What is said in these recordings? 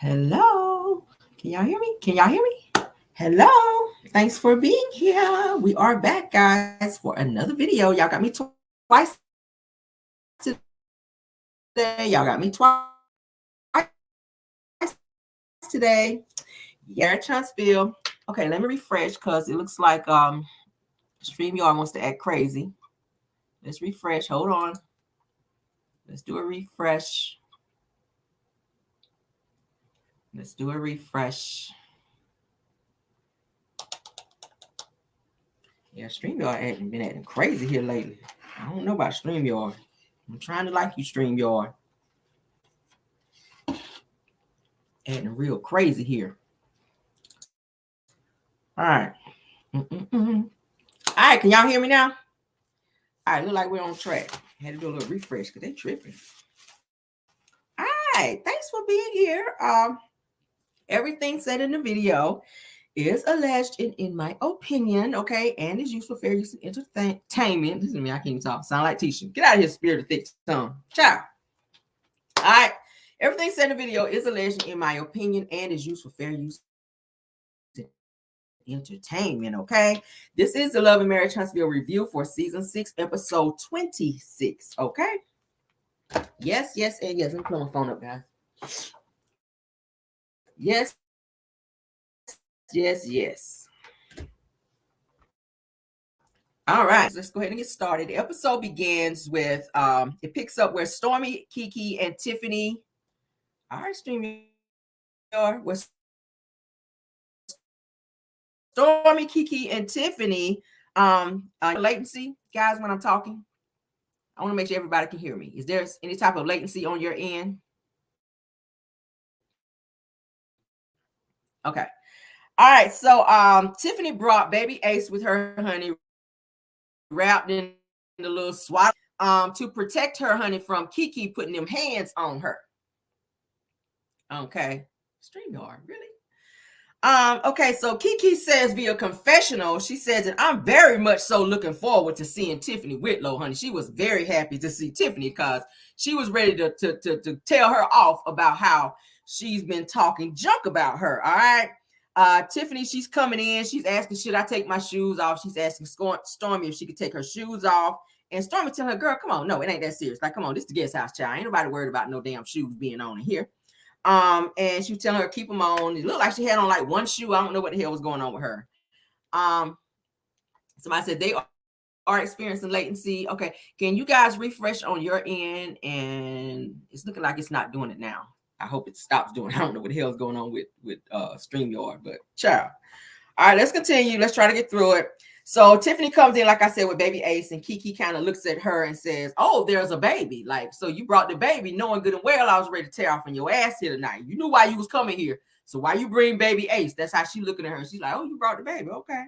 Hello. Can y'all hear me? Can y'all hear me? Hello. Thanks for being here. We are back, guys, for another video. Y'all got me twice today. Y'all got me twice today. Yeah, Huntsville. Okay, let me refresh because it looks like StreamYard wants to act crazy. Let's refresh. Hold on. Let's do a refresh. Let's do a refresh. Yeah, StreamYard been acting crazy here lately. I don't know about StreamYard. I'm trying to like you, StreamYard. Acting real crazy here. All right. Mm-mm-mm. All right, can y'all hear me now? All right, look like we're on track. Had to do a little refresh because they tripping. All right, thanks for being here. Everything said in the video is alleged in my opinion, okay, and is used for fair use and entertainment. Listen to me, I can't even talk. Sound like Tisha. Get out of here, spirit of thick tongue. Ciao. All right. Everything said in the video is alleged in my opinion and is used for fair use and entertainment, okay? This is the Love and Marriage Huntsville review for season 6, episode 26, okay? Yes, yes, and yes. Let me put my phone up, guys. Yes, yes, yes. All right, let's go ahead and get started. The episode begins with it picks up where Stormy, Kiki, and Tiffany. All right, StreamYard, with Stormy, Kiki, and Tiffany. Latency, guys, when I'm talking, I want to make sure everybody can hear me. Is there any type of latency on your end? Okay. All right. So Tiffany brought baby Ace with her honey wrapped in the little swat to protect her honey from Kiki putting them hands on her. Okay. StreamYard, really? Okay, so Kiki says via confessional, she says that I'm very much so looking forward to seeing Tiffany Whitlow, honey. She was very happy to see Tiffany because she was ready to tell her off about how she's been talking junk about her. All right. Tiffany, she's coming in. She's asking, should I take my shoes off? She's asking Stormy if she could take her shoes off. And Stormy telling her, girl, come on. No, it ain't that serious. Like, come on, this is the guest house, child. Ain't nobody worried about no damn shoes being on in here. And she was telling her keep them on. It looked like she had on like one shoe. I don't know what the hell was going on with her. Somebody said they are experiencing latency. Okay, can you guys refresh on your end? And it's looking like it's not doing it now. I hope it stops doing it. I don't know what the hell is going on with StreamYard, but ciao. All right, let's continue. Let's try to get through it. So Tiffany comes in, like I said, with baby Ace, and Kiki kind of looks at her and says, oh, there's a baby. Like, so you brought the baby knowing good and well I was ready to tear off on your ass here tonight. You knew why you was coming here. So why you bring baby Ace? That's how she looking at her. She's like, oh, you brought the baby. Okay.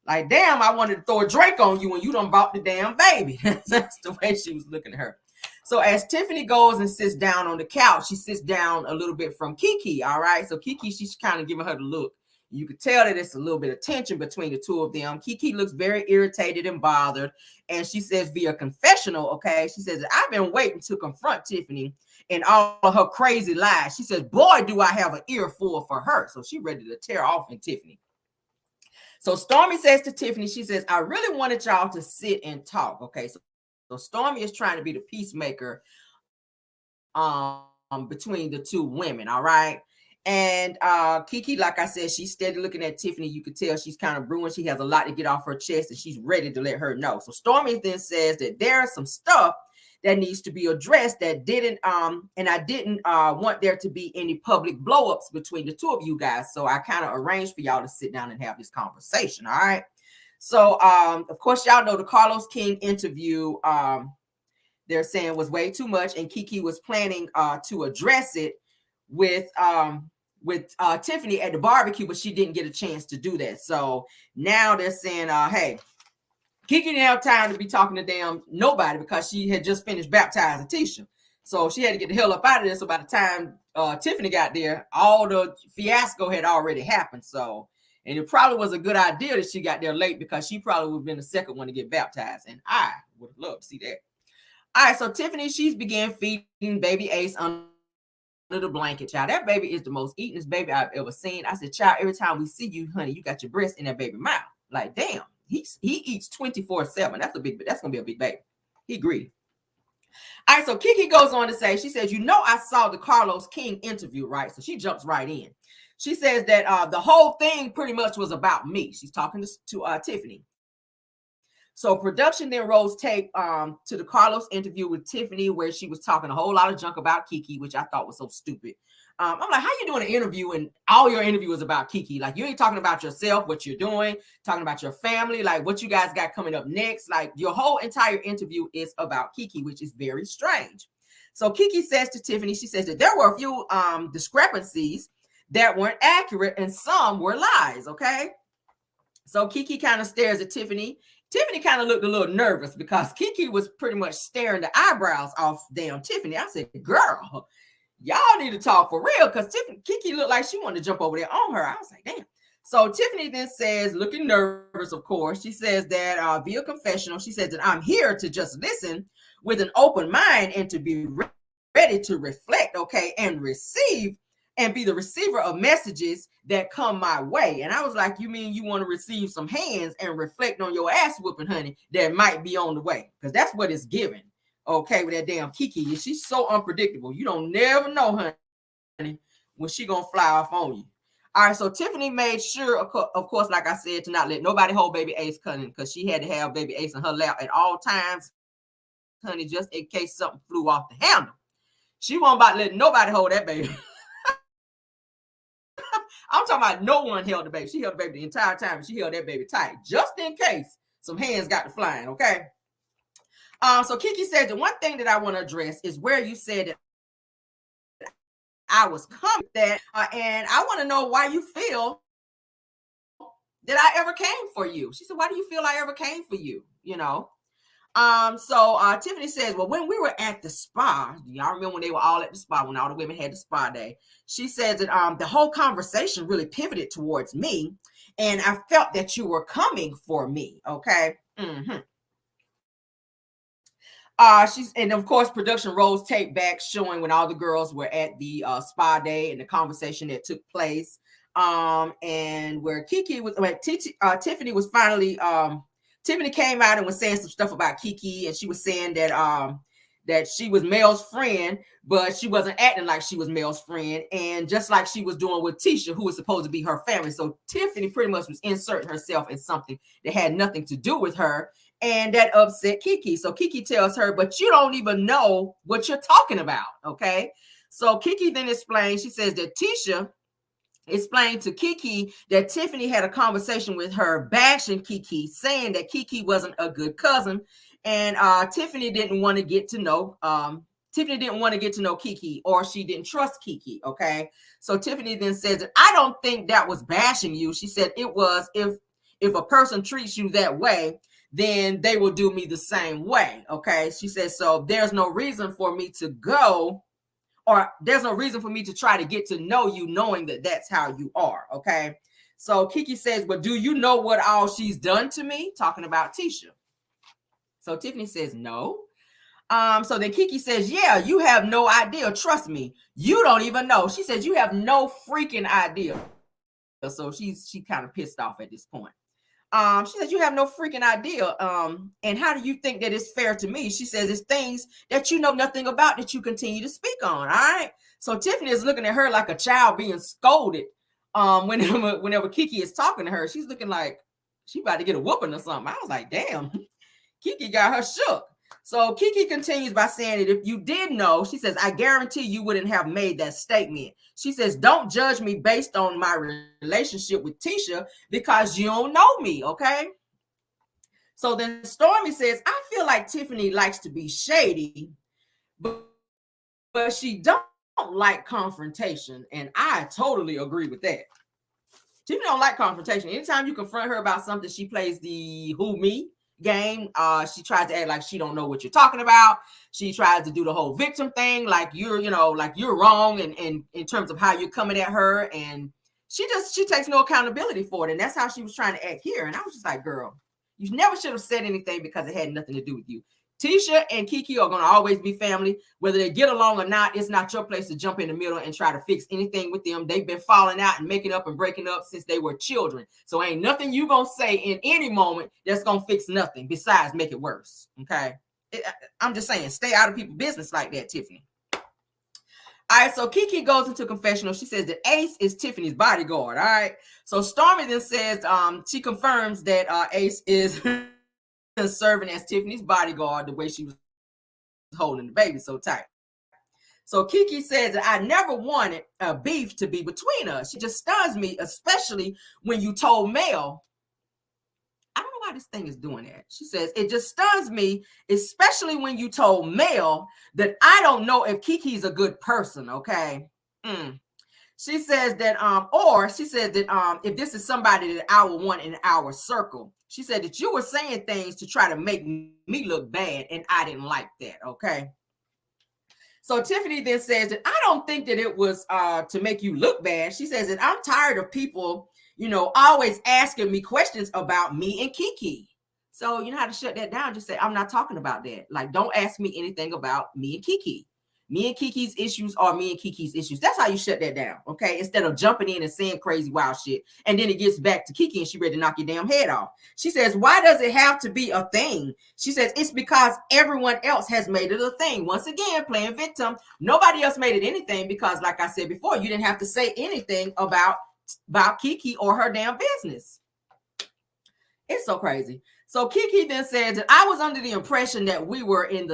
Like, damn, I wanted to throw a drink on you when you done bought the damn baby. That's the way she was looking at her. So as Tiffany goes and sits down on the couch, she sits down a little bit from Kiki, all right? So Kiki, she's kind of giving her the look. You could tell that it's a little bit of tension between the two of them. Kiki looks very irritated and bothered. And she says via confessional, okay, she says, I've been waiting to confront Tiffany and all of her crazy lies. She says, boy, do I have an earful for her. So she ready to tear off in Tiffany. So Stormy says to Tiffany, she says, I really wanted y'all to sit and talk, okay? So Stormy is trying to be the peacemaker between the two women, all right? And Kiki, like I said, she's steady looking at Tiffany. You could tell she's kind of brewing. She has a lot to get off her chest, and she's ready to let her know. So Stormy then says that there's some stuff that needs to be addressed that didn't, and I didn't want there to be any public blow-ups between the two of you guys. So I kind of arranged for y'all to sit down and have this conversation, all right? So, of course, y'all know the Carlos King interview, they're saying was way too much, and Kiki was planning to address it with Tiffany at the barbecue, but she didn't get a chance to do that. So now they're saying, hey, Kiki didn't have time to be talking to damn nobody because she had just finished baptizing Tisha. So she had to get the hell up out of there. So by the time Tiffany got there, all the fiasco had already happened. So, and it probably was a good idea that she got there late because she probably would have been the second one to get baptized. And I would have loved to see that. All right, so Tiffany, she's began feeding baby Ace under little blanket, child. That baby is the most eatingest baby I've ever seen. I said, child, every time we see you, honey, you got your breast in that baby mouth. Like, damn, he eats 24/7. That's gonna be a big baby. He greedy. All right, so Kiki goes on to say, she says, I saw the Carlos King interview, right? So she jumps right in. She says that the whole thing pretty much was about me. She's talking to Tiffany. So production then rolls tape to the Carlos interview with Tiffany, where she was talking a whole lot of junk about Kiki, which I thought was so stupid. I'm like, how you doing an interview and all your interview is about Kiki? Like, you ain't talking about yourself, what you're doing, talking about your family, like what you guys got coming up next. Like, your whole entire interview is about Kiki, which is very strange. So Kiki says to Tiffany, she says that there were a few discrepancies that weren't accurate and some were lies, okay? So Kiki kind of stares at Tiffany. Tiffany kind of looked a little nervous because Kiki was pretty much staring the eyebrows off damn Tiffany. I said, girl, y'all need to talk for real, because Kiki looked like she wanted to jump over there on her. I was like, damn. So Tiffany then says, looking nervous, of course, she says that via confessional, she says that I'm here to just listen with an open mind and to be ready to reflect, okay, and receive and be the receiver of messages that come my way. And I was like, you mean you want to receive some hands and reflect on your ass whooping, honey, that might be on the way? Because that's what it's giving, okay, with that damn Kiki. She's so unpredictable. You don't never know, honey, when she gonna fly off on you. All right, so Tiffany made sure, of course, like I said, to not let nobody hold baby Ace, honey, because she had to have baby Ace in her lap at all times, honey, just in case something flew off the handle. She wasn't about to let nobody hold that baby. I'm talking about no one held the baby. She held the baby the entire time, and she held that baby tight, just in case some hands got to flying, okay? So Kiki said, the one thing that I want to address is where you said that I was coming that, and I want to know why you feel that I ever came for you. She said, why do you feel I ever came for you? So Tiffany says, well, when we were at the spa, y'all remember when they were all at the spa, when all the women had the spa day, she says that the whole conversation really pivoted towards me, and I felt that you were coming for me, okay? And of course, production rolls tape back showing when all the girls were at the spa day and the conversation that took place, and where Kiki was, Tiffany was finally Tiffany came out and was saying some stuff about Kiki, and she was saying that that she was Mel's friend, but she wasn't acting like she was Mel's friend, and just like she was doing with Tisha, who was supposed to be her family. So Tiffany pretty much was inserting herself in something that had nothing to do with her, and that upset Kiki. So Kiki tells her, but you don't even know what you're talking about, okay? So Kiki then explains, she says that Tisha explained to Kiki that Tiffany had a conversation with her bashing Kiki, saying that Kiki wasn't a good cousin, and Tiffany didn't want to get to know Kiki, or she didn't trust Kiki, okay? So Tiffany then says that I don't think that was bashing you. She said it was, if a person treats you that way, then they will do me the same way, okay? She says, so there's no reason for me to go, or there's no reason for me to try to get to know you knowing that that's how you are, okay? So Kiki says, but do you know what all she's done to me? Talking about Tisha. So Tiffany says, no. So then Kiki says, yeah, you have no idea. Trust me, you don't even know. She says, you have no freaking idea. So she kind of pissed off at this point. She says, you have no freaking idea. And how do you think that it's fair to me? She says, it's things that you know nothing about that you continue to speak on. All right. So Tiffany is looking at her like a child being scolded. Whenever Kiki is talking to her, she's looking like she about to get a whooping or something. I was like, damn, Kiki got her shook. So Kiki continues by saying that if you did know, she says, I guarantee you wouldn't have made that statement. She says, don't judge me based on my relationship with Tisha because you don't know me, okay? So then Stormy says, I feel like Tiffany likes to be shady, but she don't like confrontation, and I totally agree with that. Tiffany don't like confrontation. Anytime you confront her about something, she plays the who me game. She tries to act like she don't know what you're talking about. She tries to do the whole victim thing, like you're wrong and in terms of how you're coming at her, and she takes no accountability for it. And that's how she was trying to act here. And I was just like, girl, you never should have said anything because it had nothing to do with you. Tisha and Kiki are going to always be family. Whether they get along or not, it's not your place to jump in the middle and try to fix anything with them. They've been falling out and making up and breaking up since they were children. So ain't nothing you going to say in any moment that's going to fix nothing besides make it worse. Okay? I'm just saying, stay out of people's business like that, Tiffany. All right, so Kiki goes into confessional. She says that Ace is Tiffany's bodyguard. All right. So Stormy then says she confirms that Ace is serving as Tiffany's bodyguard the way she was holding the baby so tight. So Kiki says that I never wanted a beef to be between us. She just stuns me, especially when you told Mel. I don't know why this thing is doing that. She says, it just stuns me, especially when you told Mel that I don't know if Kiki's a good person, okay? She says that, if this is somebody that I would want in our circle. She said that you were saying things to try to make me look bad, and I didn't like that, okay? So Tiffany then says that I don't think that it was to make you look bad. She says that I'm tired of people, always asking me questions about me and Kiki. So you know how to shut that down. Just say, I'm not talking about that. Like, don't ask me anything about me and Kiki. Me and Kiki's issues are me and Kiki's issues. That's how you shut that down, okay? Instead of jumping in and saying crazy wild shit. And then it gets back to Kiki and she ready to knock your damn head off. She says, why does it have to be a thing? She says, it's because everyone else has made it a thing. Once again, playing victim. Nobody else made it anything because, like I said before, you didn't have to say anything about Kiki or her damn business. It's so crazy. So Kiki then said that I was under the impression that we were in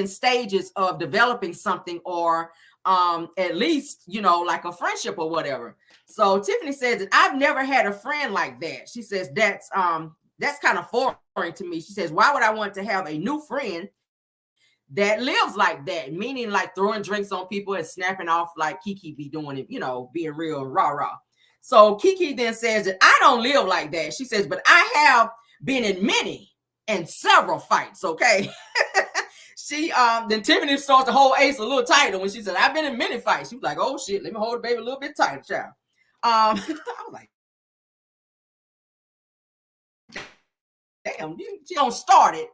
stages of developing something, or at least, like a friendship or whatever. So Tiffany says that I've never had a friend like that. She says that's kind of foreign to me. She says, why would I want to have a new friend that lives like that? Meaning like throwing drinks on people and snapping off like Kiki be doing it, being real rah-rah. So Kiki then says that I don't live like that. She says, but I have been in many and several fights, okay? Then Tiffany starts to hold Ace a little tighter when she said, I've been in many fights. She was like, oh shit, let me hold the baby a little bit tighter, child. I was like, damn, you don't start it.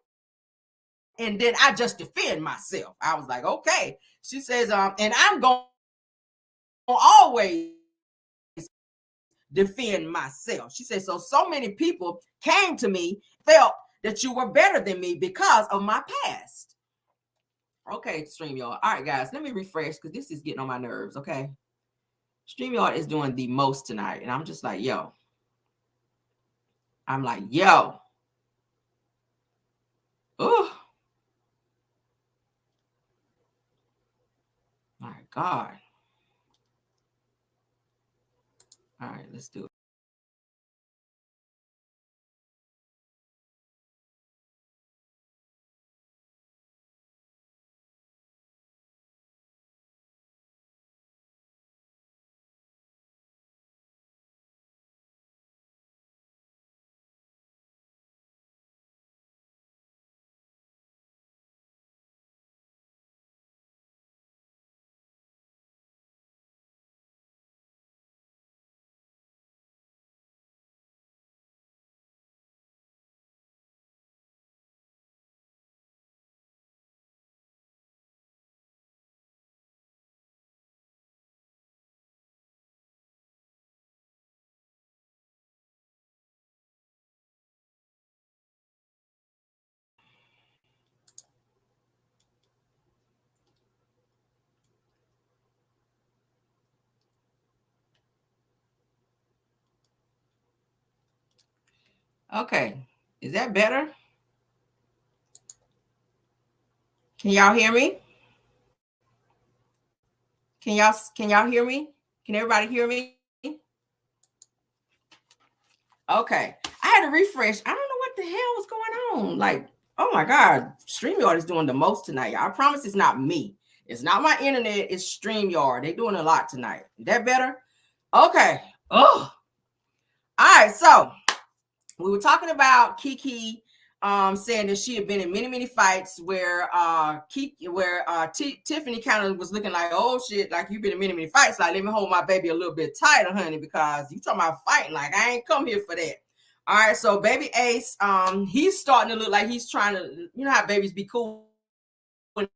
And then I just defend myself. I was like, okay. She says, and I'm going to always defend myself. She said, so many people came to me, felt that you were better than me because of my past. Okay, StreamYard. All right, guys, let me refresh because this is getting on my nerves, okay? StreamYard is doing the most tonight, and I'm just like, yo. Oh. My God. All right, let's do it. Okay, is that better? Can y'all hear me? Can y'all hear me? Can everybody hear me? Okay, I had to refresh. I don't know what the hell was going on. Like, oh my God, StreamYard is doing the most tonight. I promise it's not me. It's not my internet. It's StreamYard. They're doing a lot tonight. Is that better? Okay. Oh. All right. So we were talking about Kiki saying that she had been in many fights where Tiffany kind of was looking like, oh shit, like you've been in many fights. Like, let me hold my baby a little bit tighter, honey, because you talking about fighting. Like, I ain't come here for that. All right, so baby Ace, he's starting to look like he's trying to, you know how babies be cool when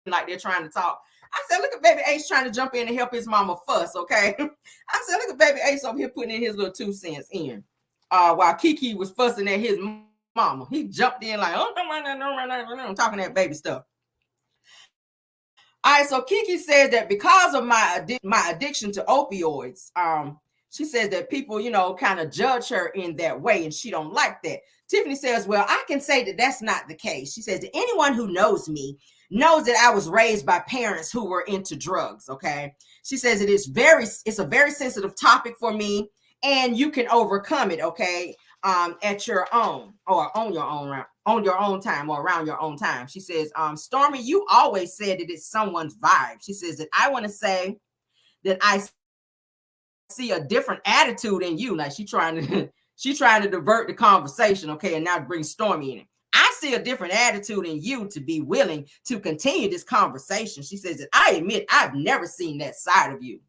like they're trying to talk. I said, look at baby Ace trying to jump in and help his mama fuss, okay? I said, look at baby Ace over here putting in his little 2 cents in. While Kiki was fussing at his mama. He jumped in like, oh, I'm talking that baby stuff. All right, so Kiki says that because of my addiction to opioids, she says that people, you know, kind of judge her in that way, and she don't like that. Tiffany says, well, I can say that that's not the case. She says that anyone who knows me knows that I was raised by parents who were into drugs, okay? She says it's a very sensitive topic for me, and you can overcome it, okay? At your own or on your own time or around your own time. She says, Stormy, you always said that it's someone's vibe. She says that I want to say that I see a different attitude in you. Like she's trying to divert the conversation, okay, and now bring Stormy in it. I see a different attitude in you to be willing to continue this conversation. She says that I admit I've never seen that side of you.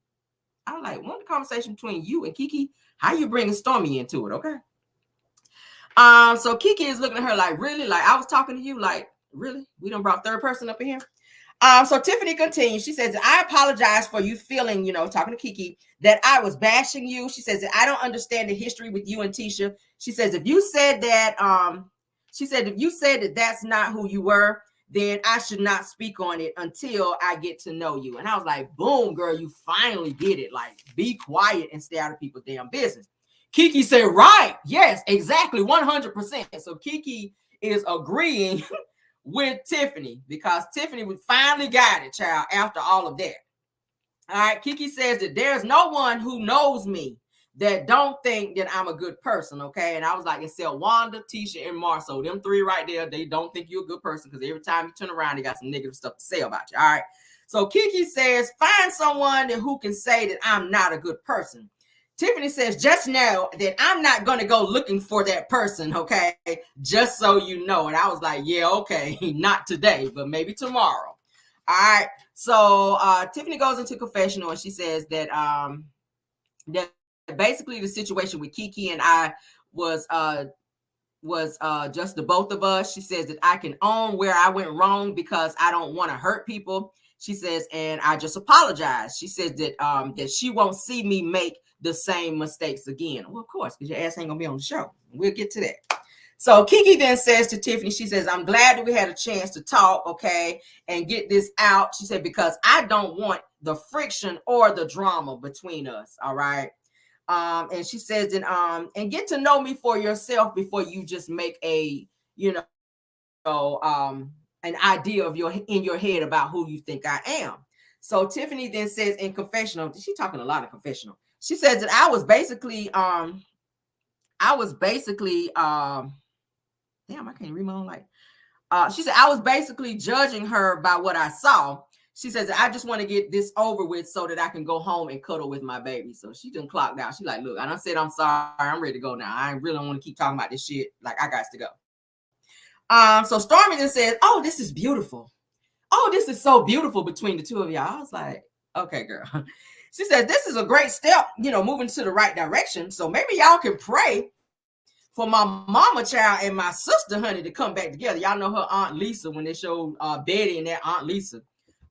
I'm like, what the conversation between you and Kiki? How you bringing Stormy into it, okay? So Kiki is looking at her like, really? Like I was talking to you? Like, really? We done brought third person up in here? So Tiffany continues. She says, I apologize for you feeling, you know, talking to Kiki, that I was bashing you. She says that I don't understand the history with you and Tisha. She says, if you said that, that's not who you were, then I should not speak on it until I get to know you. And I was like, boom, girl, you finally get it. Like, be quiet and stay out of people's damn business. Kiki said, right. Yes, exactly. 100%. So Kiki is agreeing with Tiffany because Tiffany finally got it, child, after all of that. All right. Kiki says that there's no one who knows me that don't think that I'm a good person. Okay. And I was like, except Wanda, Tisha, and Marceau, them 3 right there, they don't think you're a good person because every time you turn around, they got some negative stuff to say about you. All right. So Kiki says, find someone who can say that I'm not a good person. Tiffany says, just know that I'm not going to go looking for that person, okay? Just so you know. And I was like, yeah, okay, not today, but maybe tomorrow. All right. So Tiffany goes into confessional and she says that that basically the situation with Kiki and I was just the both of us. She says that I can own where I went wrong because I don't want to hurt people. She says, and I just apologize. She says that that she won't see me make the same mistakes again. Well, of course, because your ass ain't gonna be on the show. We'll get to that. So Kiki then says to Tiffany, she says, I'm glad that we had a chance to talk, okay, and get this out. She said, because I don't want the friction or the drama between us. All right. And she says that and get to know me for yourself before you just make a, you know, an idea of in your head about who you think I am. So Tiffany then says in confessional, she's talking a lot of confessional. She says that I was basically damn, I can't read my own life. She said I was basically judging her by what I saw. She says I just want to get this over with so that I can go home and cuddle with my baby. So she done clocked out. She's like, look, I done said I'm sorry. I'm ready to go now. I really don't want to keep talking about this shit. Like I got to go. So Stormy then says, oh, this is beautiful. Oh, this is so beautiful between the two of y'all. I was like, okay, girl. She says, this is a great step, you know, moving to the right direction. So maybe y'all can pray for my mama child and my sister, honey, to come back together. Y'all know her Aunt Lisa when they showed Betty and that Aunt Lisa.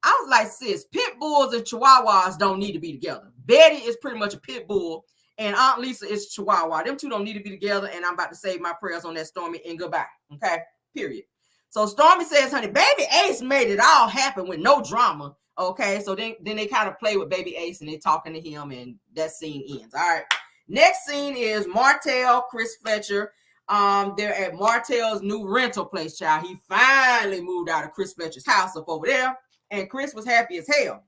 I was like, sis, pit bulls and chihuahuas don't need to be together. Betty is pretty much a pit bull and Aunt Lisa is chihuahua. Them two don't need to be together. And I'm about to say my prayers on that, Stormy, and goodbye. Okay, period. So Stormy says, honey, baby Ace made it all happen with no drama. Okay, so then they kind of play with baby Ace and they're talking to him and that scene ends. All right. Next scene is Martell, Chris Fletcher. They're at Martell's new rental place, child. He finally moved out of Chris Fletcher's house up over there, and Chris was happy as hell.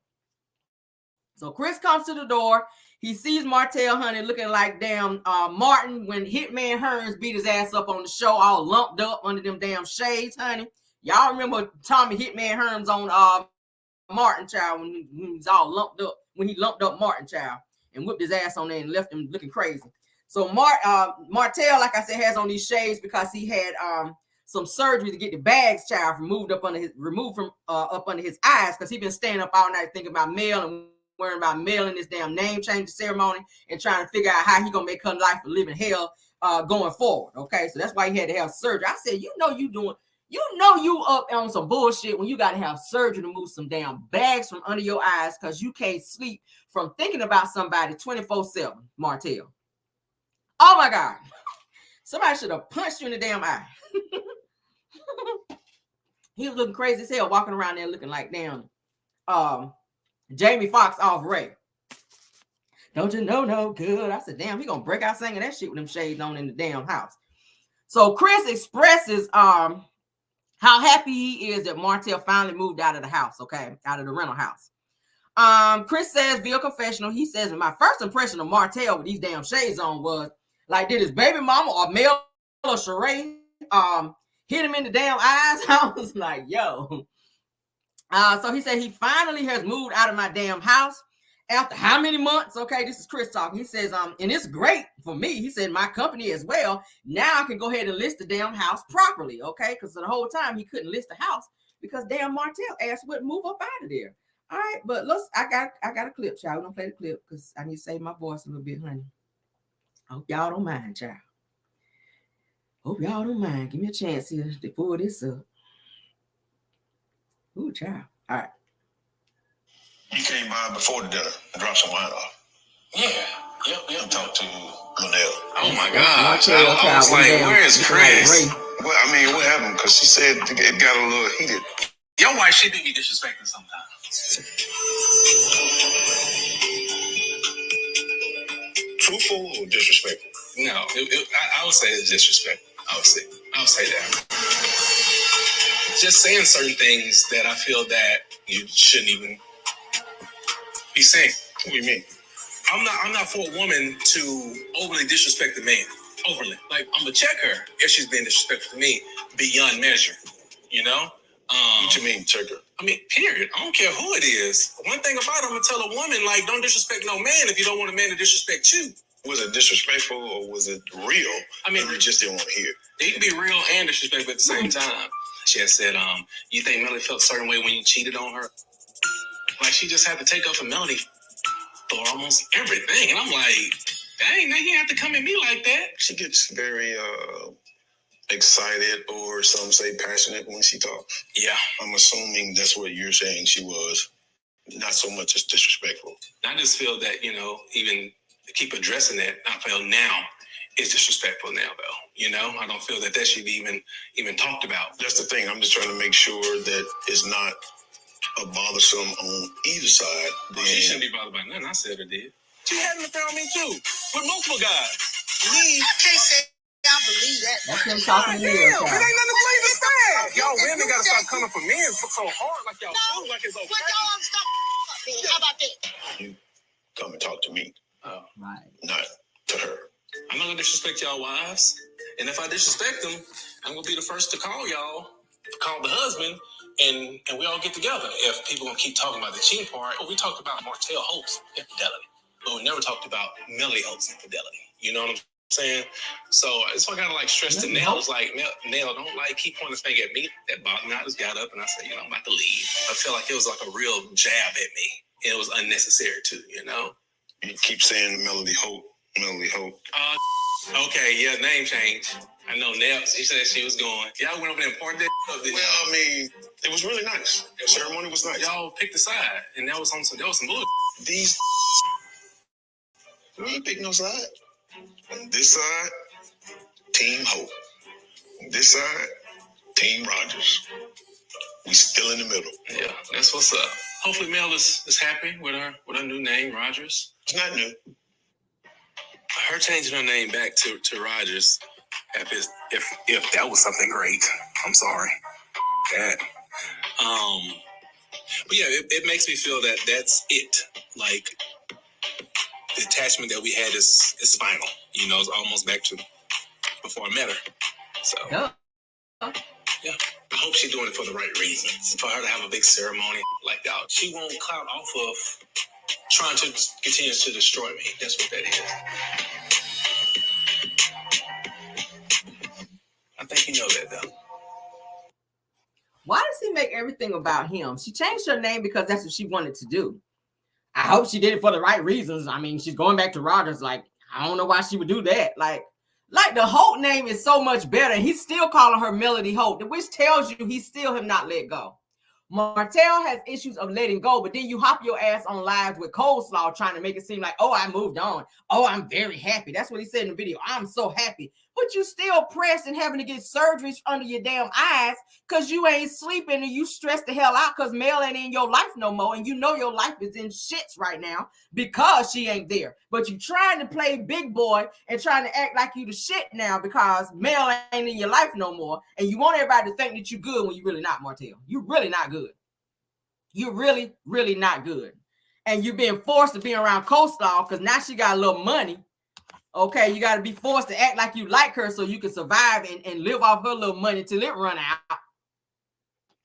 So Chris comes to the door. He sees Martell, honey, looking like damn Martin when Hitman Hearns beat his ass up on the show, all lumped up under them damn shades, honey. Y'all remember Tommy Hitman Hearns on Martin, child, when he was all lumped up, when he lumped up Martin, child, and whipped his ass on there and left him looking crazy. So Martell, like I said, has on these shades because he had some surgery to get the bags, child, removed from up under his eyes because he been staying up all night thinking about mail and worrying about mailing this damn name change ceremony and trying to figure out how he gonna make her life a living hell going forward. Okay, so that's why he had to have surgery. I said, you up on some bullshit when you got to have surgery to move some damn bags from under your eyes because you can't sleep from thinking about somebody 24/7, Martell. Oh my God. Somebody should have punched you in the damn eye. He was looking crazy as hell, walking around there looking like damn Jamie Foxx off Ray. Don't you know no good? I said, damn, he gonna break out singing that shit with them shades on in the damn house. So Chris expresses how happy he is that Martell finally moved out of the house, okay, out of the rental house. Chris says via confessional, he says, my first impression of Martell with these damn shades on was like, did his baby mama or Mel or Sheree hit him in the damn eyes? I was like, yo. So he said he finally has moved out of my damn house after how many months? Okay, this is Chris talking. He says, and it's great for me. He said, my company as well. Now I can go ahead and list the damn house properly, okay? Because the whole time he couldn't list the house because damn Martell ass wouldn't move up out of there. All right, but I got a clip, child. We're gonna play the clip because I need to save my voice a little bit, honey. Hope y'all don't mind, child. Hope y'all don't mind. Give me a chance here to pull this up. Ooh, child. All right. You came by before the dinner and dropped some wine off. Yeah. Yep. And talked to Linnell. Oh my gosh. I was like, where's Chris? Well, I mean, what happened? Because she said it got a little heated. Your wife, she do be disrespecting sometimes. Truthful or disrespectful? No, I would say it's disrespectful. I would say that. Just saying certain things that I feel that you shouldn't even be saying. What do you mean? I'm not for a woman to overly disrespect the man. Overly. Like, I'm gonna check her if she's being disrespectful to me beyond measure. You know? What you mean, check her? I mean, period. I don't care who it is. One thing about it, I'm gonna tell a woman, like, don't disrespect no man if you don't want a man to disrespect you. Was it disrespectful or was it real? I mean, you just didn't want to hear. It can be real and disrespectful at the same time. She had said, you think Melody felt a certain way when you cheated on her? Like, she just had to take up for Melody for almost everything. And I'm like, dang, now you have to come at me like that. She gets very excited, or some say passionate when she talks. Yeah. I'm assuming that's what you're saying she was. Not so much as disrespectful. I just feel that, even to keep addressing that, I feel now is disrespectful now, though. I don't feel that should be even talked about. That's the thing. I'm just trying to make sure that it's not a bothersome on either side. She shouldn't be bothered by nothing I said or did. She had an affair on me, too, with multiple guys. I can't say I believe that. That's him talking to you. It ain't nothing to believe it's bad. Y'all women gotta stop coming for men so hard like y'all do, like it's okay. But y'all stop me. How about that? You come and talk to me. Oh. Right. Not to her. I'm not gonna disrespect y'all wives. And if I disrespect them, I'm gonna be the first to call the husband, and we all get together. If people gonna keep talking about the cheating part, we talked about Martell Holt's infidelity, but we never talked about Melody Holt's infidelity. You know what I'm saying? So that's why I gotta stress to Nell. It's like, Nell, don't keep pointing the finger at me. That bothered me. I just got up and I said, I'm about to leave. I felt like it was like a real jab at me, and it was unnecessary too. You keep saying Melody Holt. Okay, yeah, name change. I know Nell. She said she was going. Y'all went over there and poured that. Well, I mean, it was really nice. The ceremony was nice. Y'all picked a side, and that was some bullshit. We ain't pick no side. On this side, Team Hope. On this side, Team Rogers. We still in the middle. Yeah, that's what's up. Hopefully Mel is happy with her new name, Rogers. It's not new. Her changing her name back to Rogers, if that was something great. I'm sorry. That. But yeah, it makes me feel that that's it. Like, the attachment that we had is final. It's almost back to before I met her. So, yeah. I hope she's doing it for the right reasons. For her to have a big ceremony like that, she won't clout off of trying to continue to destroy me. That's what that is. I think you know that, though. Why does he make everything about him? She changed her name because that's what she wanted to do. I hope she did it for the right reasons. I mean, she's going back to Rogers. Like, I don't know why she would do that. Like, Like the Holt name is so much better. He's still calling her Melody Holt, which tells you he still have not let go. Martell has issues of letting go, but then you hop your ass on lives with coleslaw trying to make it seem like, oh, I moved on. Oh, I'm very happy. That's what he said in the video. I'm so happy. But you still pressed and having to get surgeries under your damn eyes because you ain't sleeping and you stressed the hell out because Mel ain't in your life no more. And you know your life is in shits right now because she ain't there. But you trying to play big boy and trying to act like you the shit now because Mel ain't in your life no more. And you want everybody to think that you good when you really not, Martell. You really not good. You're really, really not good. And you're being forced to be around coleslaw because now she got a little money. Okay, you got to be forced to act like you like her so you can survive and live off her little money till it run out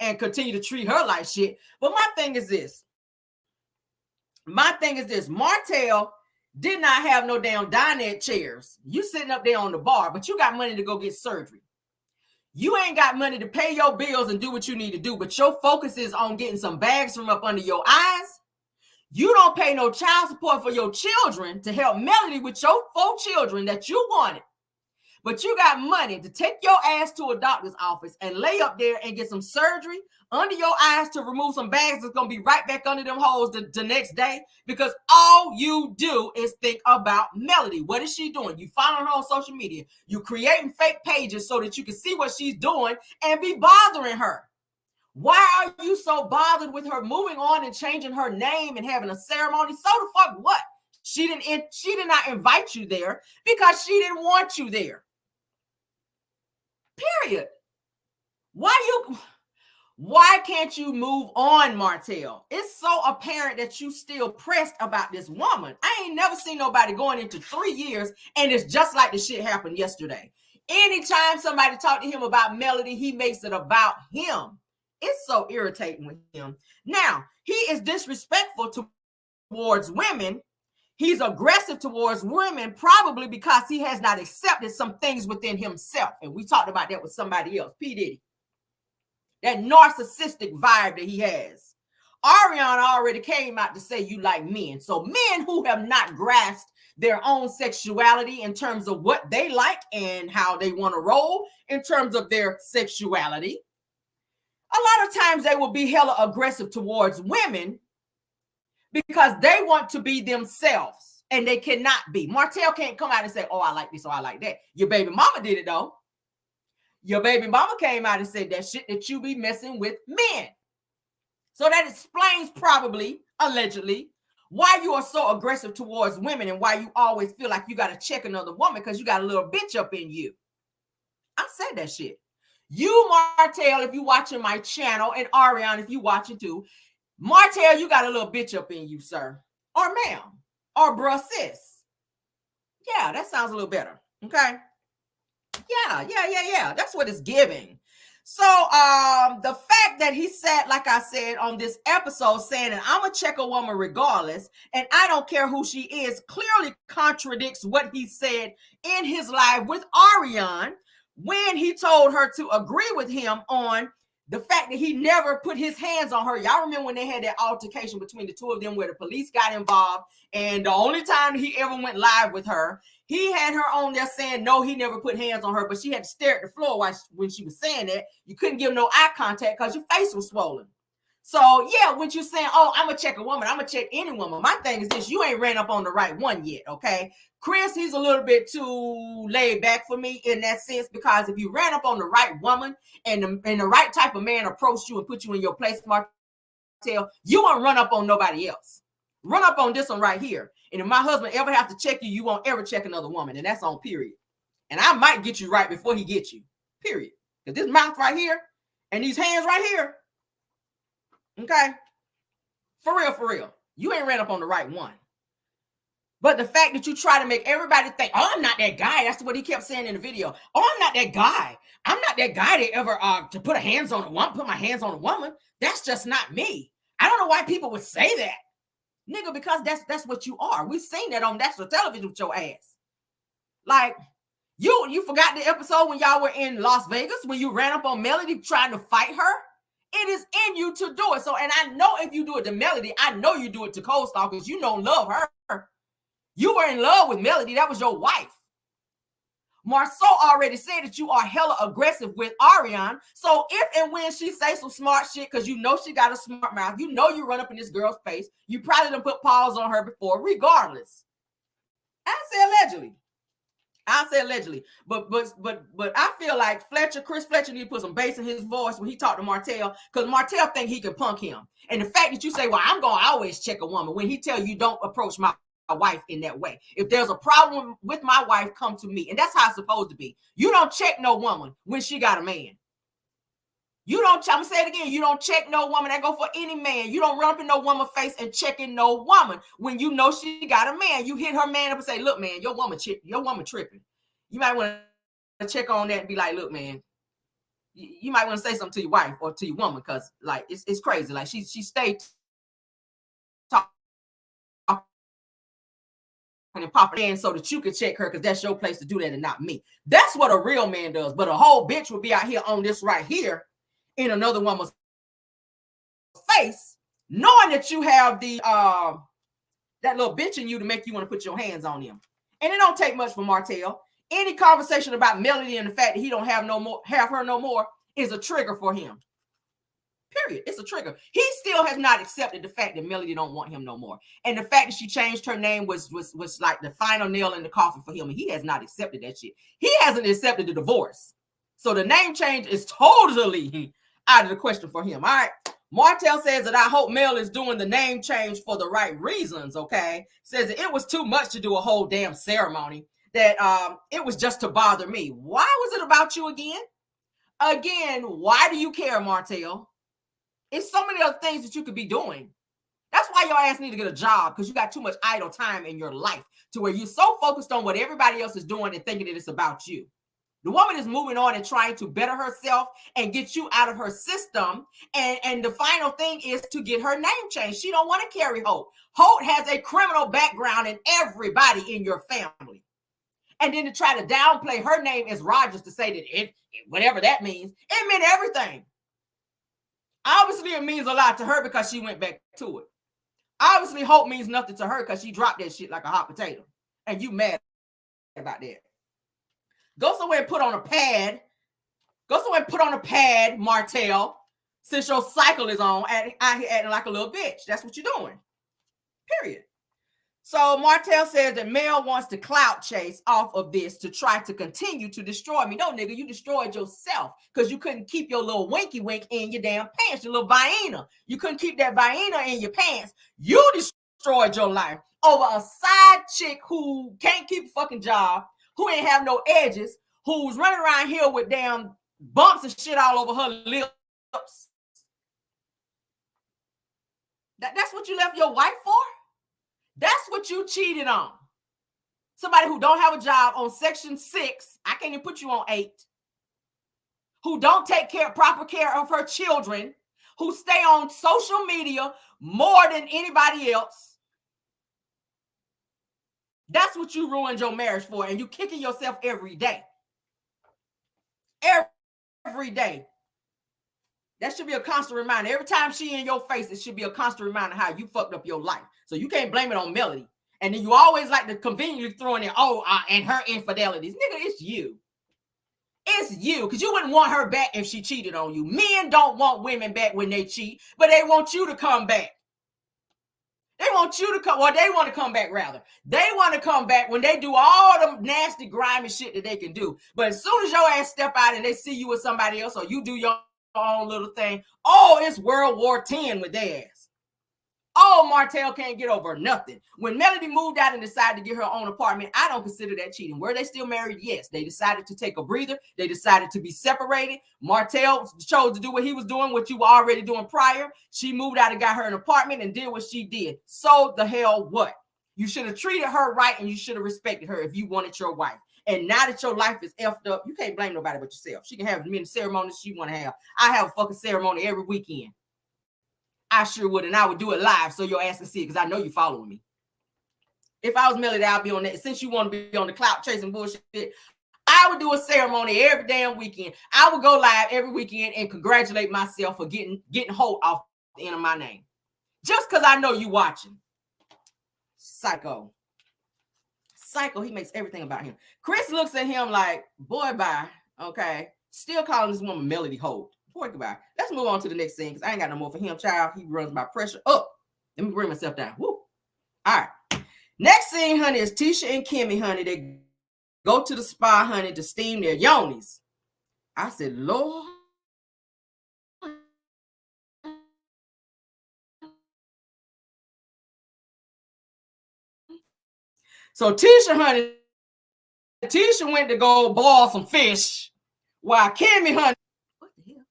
and continue to treat her like shit. But my thing is this. Martell did not have no damn dinette chairs. You sitting up there on the bar, but you got money to go get surgery. You ain't got money to pay your bills and do what you need to do, but your focus is on getting some bags from up under your eyes. You don't pay no child support for your children to help Melody with your 4 children that you wanted. But you got money to take your ass to a doctor's office and lay up there and get some surgery under your eyes to remove some bags that's going to be right back under them holes the next day because all you do is think about Melody. What is she doing? You following her on social media. You creating fake pages so that you can see what she's doing and be bothering her. Why are you so bothered with her moving on and changing her name and having a ceremony? So the fuck what? She did not invite you there because she didn't want you there. Period. Why can't you move on, Martell? It's so apparent that you still pressed about this woman. I ain't never seen nobody going into 3 years and it's just like the shit happened yesterday. Anytime somebody talked to him about Melody, he makes it about him. It's so irritating with him. Now, he is disrespectful towards women. He's aggressive towards women, probably because he has not accepted some things within himself. And we talked about that with somebody else, P. Diddy. That narcissistic vibe that he has. Ariana already came out to say you like men. So men who have not grasped their own sexuality in terms of what they like and how they want to roll in terms of their sexuality, a lot of times they will be hella aggressive towards women because they want to be themselves and they cannot be. Martell can't come out and say, oh, I like this or I like that. Your baby mama did it though. Your baby mama came out and said that shit that you be messing with men. So that explains probably, allegedly, why you are so aggressive towards women and why you always feel like you got to check another woman because you got a little bitch up in you. I said that shit. You, Martell, if you watching my channel, and Ariana, if you watching too, Martell, you got a little bitch up in you, sir. Or ma'am. Or bruh sis. Yeah, that sounds a little better. Okay. Yeah. That's what it's giving. So the fact that he said, like I said on this episode, saying that I'm gonna check a woman regardless, and I don't care who she is, clearly contradicts what he said in his live with Ariana when he told her to agree with him on the fact that he never put his hands on her. Y'all remember when they had that altercation between the two of them where the police got involved, and the only time he ever went live with her, he had her on there saying, no, he never put hands on her, but she had to stare at the floor when she was saying that. You couldn't give no eye contact because your face was swollen. So, yeah, when you're saying, oh, I'm going to check a woman, I'm going to check any woman. My thing is this, you ain't ran up on the right one yet, okay? Chris, he's a little bit too laid back for me in that sense because if you ran up on the right woman and the right type of man approached you and put you in your place, Martell, you won't run up on nobody else. Run up on this one right here. And if my husband ever have to check you, you won't ever check another woman. And that's on period. And I might get you right before he gets you. Period. Because this mouth right here and these hands right here. Okay. For real. You ain't ran up on the right one. But the fact that you try to make everybody think, oh, I'm not that guy. That's what he kept saying in the video. Oh, I'm not that guy. I'm not that guy that ever to put my hands on a woman. That's just not me. I don't know why people would say that. Nigga, because that's what you are. We've seen that on national television with your ass. Like, you forgot the episode when y'all were in Las Vegas, when you ran up on Melody trying to fight her? It is in you to do it. So, and I know if you do it to Melody, I know you do it to Cold Star because you don't love her. You were in love with Melody. That was your wife. Marceau already said that you are hella aggressive with Ariane. So if and when she say some smart shit, because you know she got a smart mouth, you know you run up in this girl's face, you probably done put paws on her before, regardless. I say allegedly. But I feel like Chris Fletcher need to put some bass in his voice when he talked to Martell, because Martell think he can punk him. And the fact that you say, well, I'm going to always check a woman, when he tell you don't approach my wife in that way. If there's a problem with my wife, come to me. And that's how it's supposed to be. You don't check no woman when she got a man. You don't, I'm gonna say it again, you don't check no woman. That go for any man. You don't run up in no woman's face and check in no woman when you know she got a man. You hit her man up and say, look, man, your woman tripping. You might want to check on that and be like, look, man, you might want to say something to your wife or to your woman, because like it's crazy. Like she stayed talking and popping in so that you can check her, because that's your place to do that and not me. That's what a real man does. But a whole bitch would be out here on this right here in another woman's face, knowing that you have the that little bitch in you to make you want to put your hands on him. And it don't take much for Martell. Any conversation about Melody and the fact that he don't have her no more is a trigger for him. Period. It's a trigger. He still has not accepted the fact that Melody don't want him no more. And the fact that she changed her name was like the final nail in the coffin for him. And he has not accepted that shit. He hasn't accepted the divorce. So the name change is totally out of the question for him. All right. Martell says that I hope Mel is doing the name change for the right reasons. Okay. Says that it was too much to do a whole damn ceremony. That it was just to bother me. Why was it about you again? Again, why do you care, Martell? It's so many other things that you could be doing. That's why your ass need to get a job, because you got too much idle time in your life to where you're so focused on what everybody else is doing and thinking that it's about you. The woman is moving on and trying to better herself and get you out of her system. And the final thing is to get her name changed. She don't want to carry Holt. Holt has a criminal background in everybody in your family. And then to try to downplay her name as Rogers, to say that it whatever that means, it meant everything. Obviously, it means a lot to her because she went back to it. Obviously, Hope means nothing to her because she dropped that shit like a hot potato. And you mad about that. Go somewhere and put on a pad. Go somewhere and put on a pad, Martell, since your cycle is on, out here acting like a little bitch. That's what you're doing. Period. So Martell says that Mel wants to clout chase off of this to try to continue to destroy me. No, nigga, you destroyed yourself because you couldn't keep your little winky wink in your damn pants, your little Vienna. You couldn't keep that Vienna in your pants. You destroyed your life over a side chick who can't keep a fucking job, who ain't have no edges, who's running around here with damn bumps and shit all over her lips. That's what you left your wife for? That's what you cheated on. Somebody who don't have a job on Section 6, I can't even put you on 8, who don't take proper care of her children, who stay on social media more than anybody else. That's what you ruined your marriage for, and you kicking yourself every day. Every day. That should be a constant reminder. Every time she in your face, it should be a constant reminder how you fucked up your life. So you can't blame it on Melody. And then you always like to conveniently throw in there, and her infidelities. Nigga, it's you. It's you, because you wouldn't want her back if she cheated on you. Men don't want women back when they cheat, but they want you to come back. They want you to come, or they want to come back rather. They want to come back when they do all the nasty, grimy shit that they can do. But as soon as your ass step out and they see you with somebody else, or you do your own little thing, it's World War X with their ass. Martell can't get over nothing. When Melody moved out and decided to get her own apartment, I don't consider that cheating. Were they still married? Yes. They decided to take a breather. They decided to be separated. Martell chose to do what he was doing, what you were already doing prior. She moved out and got her an apartment and did what she did. So the hell what? You should have treated her right, and you should have respected her if you wanted your wife. And now that your life is effed up, you can't blame nobody but yourself. She can have as many ceremonies she want to have. I have a fucking ceremony every weekend. I sure would, and I would do it live so your ass can see it, because I know you following me. If I was Melody, I'd be on that. Since you want to be on the clout chasing bullshit, I would do a ceremony every damn weekend. I would go live every weekend and congratulate myself for getting Holt off the end of my name. Just because I know you watching. Psycho. Psycho, he makes everything about him. Chris looks at him like, boy, bye. Okay. Still calling this woman Melody Holt. Boy, goodbye. Let's move on to the next scene because I ain't got no more for him, child. He runs by pressure. Up. Let me bring myself down. Woo. All right. Next scene, honey, is Tisha and Kimmy, honey. They go to the spa, honey, to steam their yonis. I said, Lord. So Tisha, honey, Tisha went to go boil some fish while Kimmy, honey, what the hell?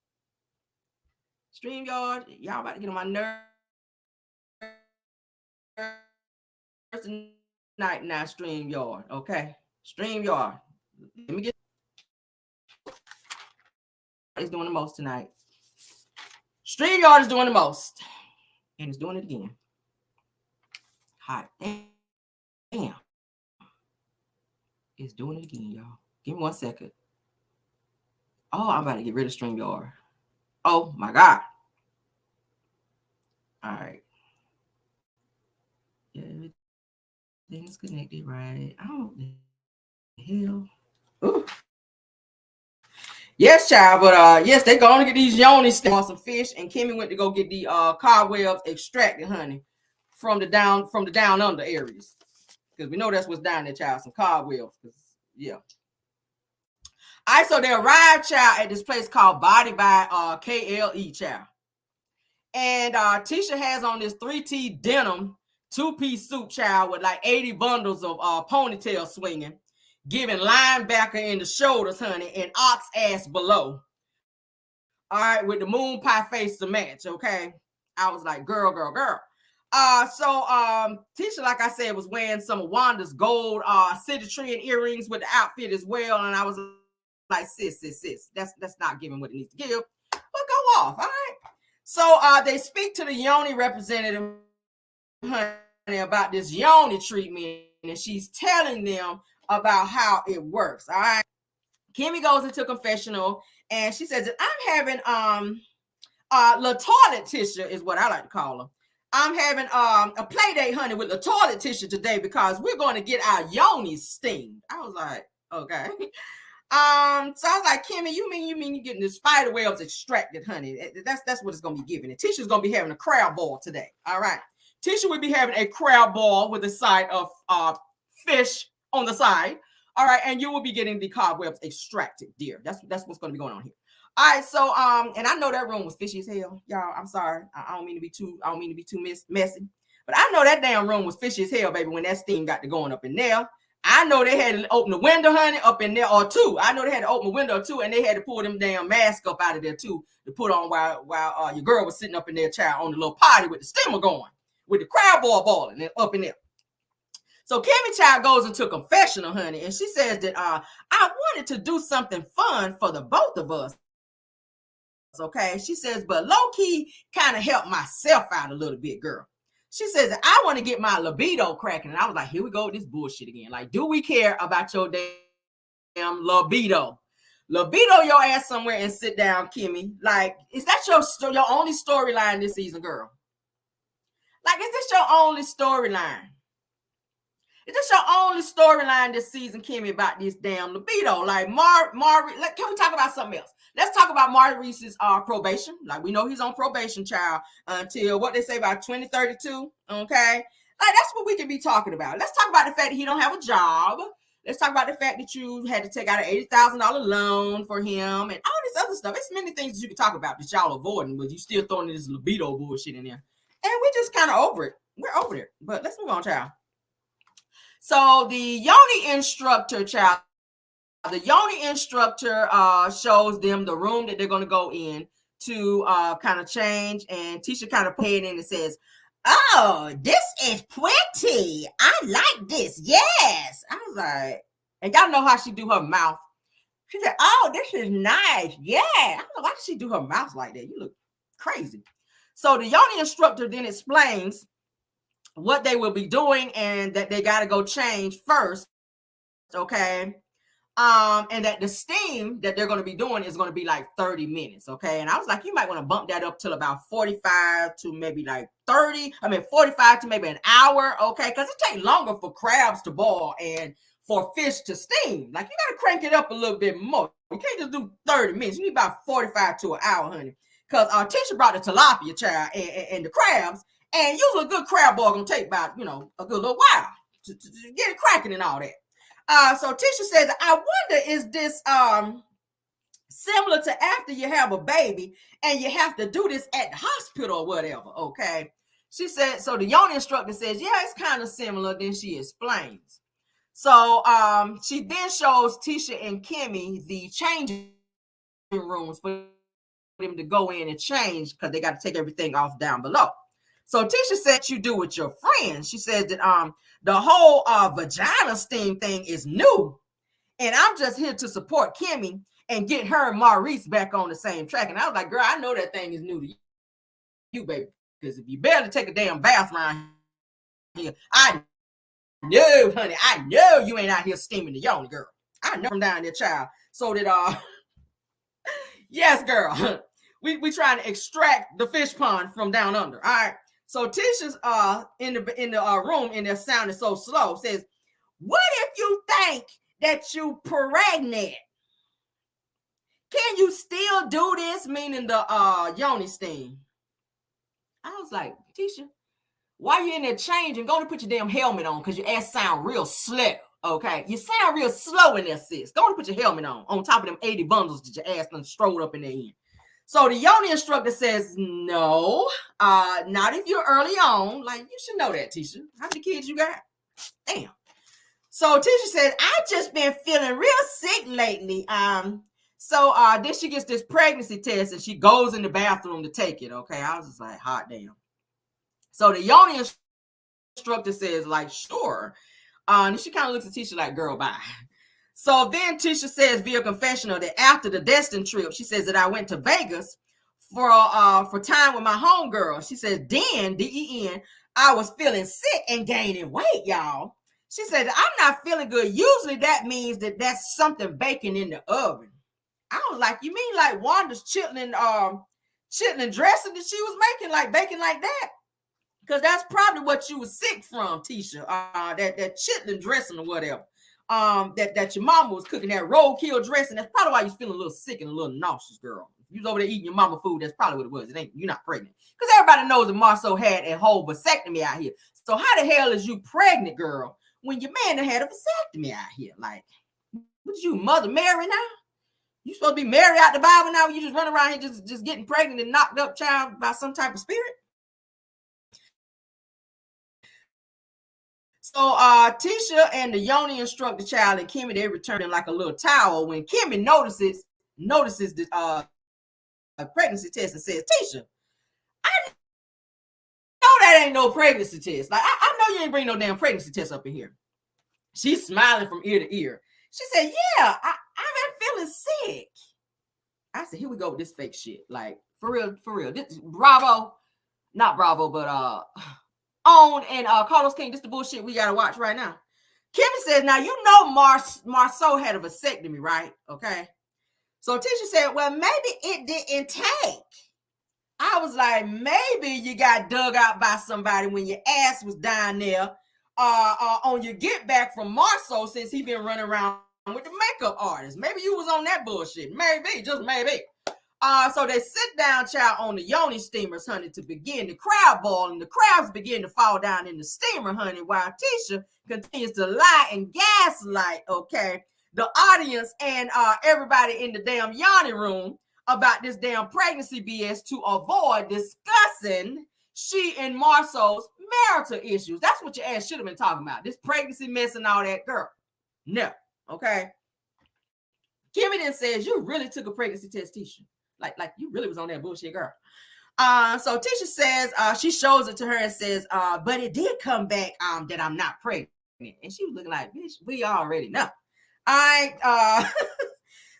StreamYard, y'all about to get on my nerves tonight now, StreamYard, okay? StreamYard. Let me get is doing the most tonight. StreamYard is doing the most. And it's doing it again. Hot damn. It's doing it again, y'all. Give me 1 second. Oh, I'm about to get rid of StreamYard. Oh my God. All right. Yeah, everything's connected, right? Oh, the hell. Ooh. Yes, child, but yes, they going to get these yonis on some fish, and Kimmy went to go get the cobwebs extracted, honey, from the down under areas, because we know that's what's down there, child. Some cobwebs, yeah. All right, so they arrived, child, at this place called Body by KLE, child, and Tisha has on this 3T denim 2-piece suit, child, with like 80 bundles of ponytail swinging, giving linebacker in the shoulders, honey, and ox ass below. All right, with the moon pie face to match, okay? I was like, girl. So Tisha, like I said, was wearing some of Wanda's gold city tree and earrings with the outfit as well. And I was like, sis. That's not giving what it needs to give. But go off, all right? So they speak to the Yoni representative, honey, about this Yoni treatment, and she's telling them about how it works. All right. Kimmy goes into confessional and she says that I'm having La Toilet Tisha is what I like to call her. I'm having a play date, honey, with La Toilet Tisha today because we're going to get our yonis steamed. I was like, okay. So I was like, Kimmy, you mean you're getting the spider webs extracted, honey? That's what it's gonna be giving. And Tisha's gonna be having a crab ball today. All right. Tisha will be having a crab ball with a side of fish on the side. All right, and you will be getting the cobwebs extracted, dear. That's what's going to be going on here. All right, so and I know that room was fishy as hell, y'all. I'm sorry, I don't mean to be too messy, but I know that damn room was fishy as hell, baby. When that steam got to going up in there, I know they had to open the window, honey, up in there or two. I know they had to open a window or two, and they had to pull them damn masks up out of there too to put on while your girl was sitting up in there, child, on the little party with the steamer going, with the crab ball balling up in there. So Kimmy Child goes into confessional, honey, and she says that I wanted to do something fun for the both of us. Okay, she says, but low-key kind of helped myself out a little bit, girl. She says, I want to get my libido cracking. And I was like, here we go with this bullshit again. Like, do we care about your damn libido? Libido your ass somewhere and sit down, Kimmy. Like, is that your only storyline this season, girl? Like, is this your only storyline? Is this your only storyline this season, Kimmy, about this damn libido? Like, like, can we talk about something else? Let's talk about Maurice's probation. Like, we know he's on probation, child, until what they say about 2032. Okay, like that's what we can be talking about. Let's talk about the fact that he don't have a job. Let's talk about the fact that you had to take out an $80,000 loan for him and all this other stuff. It's many things that you can talk about that y'all avoiding, but you still throwing this libido bullshit in there. And we just kind of over it. We're over it. But let's move on, child. So the Yoni instructor, child, the Yoni instructor shows them the room that they're going to go in to kind of change. And Tisha kind of paid in and says, oh, this is pretty. I like this. Yes. I was like, and y'all know how she do her mouth. She said, oh, this is nice. Yeah. I don't know why did she do her mouth like that? You look crazy. So the Yoni instructor then explains what they will be doing and that they got to go change first. Okay. And that the steam that they're going to be doing is going to be like 30 minutes. Okay. And I was like, you might want to bump that up till about 45 to maybe like 45 to maybe an hour. Okay. Because it takes longer for crabs to boil and for fish to steam. Like, you got to crank it up a little bit more. You can't just do 30 minutes. You need about 45 to an hour, honey. Because Tisha brought the tilapia, child, and the crabs. And usually a good crab boil going to take about, a good little while to get it cracking and all that. So Tisha says, I wonder, is this similar to after you have a baby and you have to do this at the hospital or whatever? Okay. She said, so the yoni instructor says, yeah, it's kind of similar. Then she explains. So she then shows Tisha and Kimmy the changing rooms for them to go in and change because they got to take everything off down below. So Tisha said, you do with your friends. She said that the whole vagina steam thing is new. And I'm just here to support Kimmy and get her and Maurice back on the same track. And I was like, girl, I know that thing is new to you, baby. Because if you barely take a damn bath around here, I know, honey, I know you ain't out here steaming the yoni, girl. I know from down there, child. So that, yes, girl, we trying to extract the fish pond from down under. All right. So Tisha's in the room, and their sound is so slow, says, what if you think that you pregnant? Can you still do this? Meaning the yoni steam. I was like, Tisha, why you in there changing? Go to put your damn helmet on because your ass sound real slow. Okay, you sound real slow in there, sis. Go to put your helmet on top of them 80 bundles that your ass done strolled up in there in. So the yoni instructor says, no, not if you're early on. Like, you should know that, Tisha. How many kids you got? Damn. So Tisha says, I just been feeling real sick lately. So then she gets this pregnancy test and she goes in the bathroom to take it. Okay, I was just like, hot damn. So the yoni instructor says, like, sure. And she kind of looks at Tisha like, girl, bye. So then Tisha says via confessional that after the Destin trip, she says that I went to Vegas for time with my homegirl. She says, then, D-E-N, I was feeling sick and gaining weight, y'all. She said, I'm not feeling good. Usually that means that that's something baking in the oven. I was like, you mean like Wanda's chitlin dressing that she was making, like baking like that? Because that's probably what you was sick from, Tisha. That chitlin dressing or whatever. That your mama was cooking, that roadkill dressing. That's probably why you're feeling a little sick and a little nauseous, girl. If you was over there eating your mama food, that's probably what it was. You're not pregnant. Because everybody knows that Marceau had a whole vasectomy out here. So how the hell is you pregnant, girl, when your man had a vasectomy out here? Like, what is you, Mother Mary now? You supposed to be Mary out the Bible now? You just run around here just getting pregnant and knocked up child by some type of spirit? So Tisha and the yoni instructor child and Kimmy, they returned in like a little towel. When Kimmy notices the pregnancy test and says, Tisha, I know that ain't no pregnancy test. Like, I know you ain't bring no damn pregnancy test up in here. She's smiling from ear to ear. She said, yeah, I've been feeling sick. I said, here we go with this fake shit. Like, for real. This Bravo, not Bravo, but OWN and Carlos King, this the bullshit we gotta watch right now. Kimmy says, now you know Marceau had a vasectomy, right? Okay. So Tisha said, well, maybe it didn't take. I was like, maybe you got dug out by somebody when your ass was down there on your get back from Marceau, since he been running around with the makeup artist. Maybe you was on that bullshit. Maybe, just maybe. So they sit down, child, on the yoni steamers, honey, to begin the crab boil, and the crabs begin to fall down in the steamer, honey, while Tisha continues to lie and gaslight, okay, the audience and everybody in the damn yoni room about this damn pregnancy BS to avoid discussing she and Marceau's marital issues. That's what your ass should have been talking about. This pregnancy mess and all that, girl. No, okay. Kimmy then says, you really took a pregnancy test, Tisha. Like you really was on that bullshit, girl. So Tisha says, she shows it to her and says, but it did come back that I'm not pregnant. And she was looking like, bitch, we already know. All right.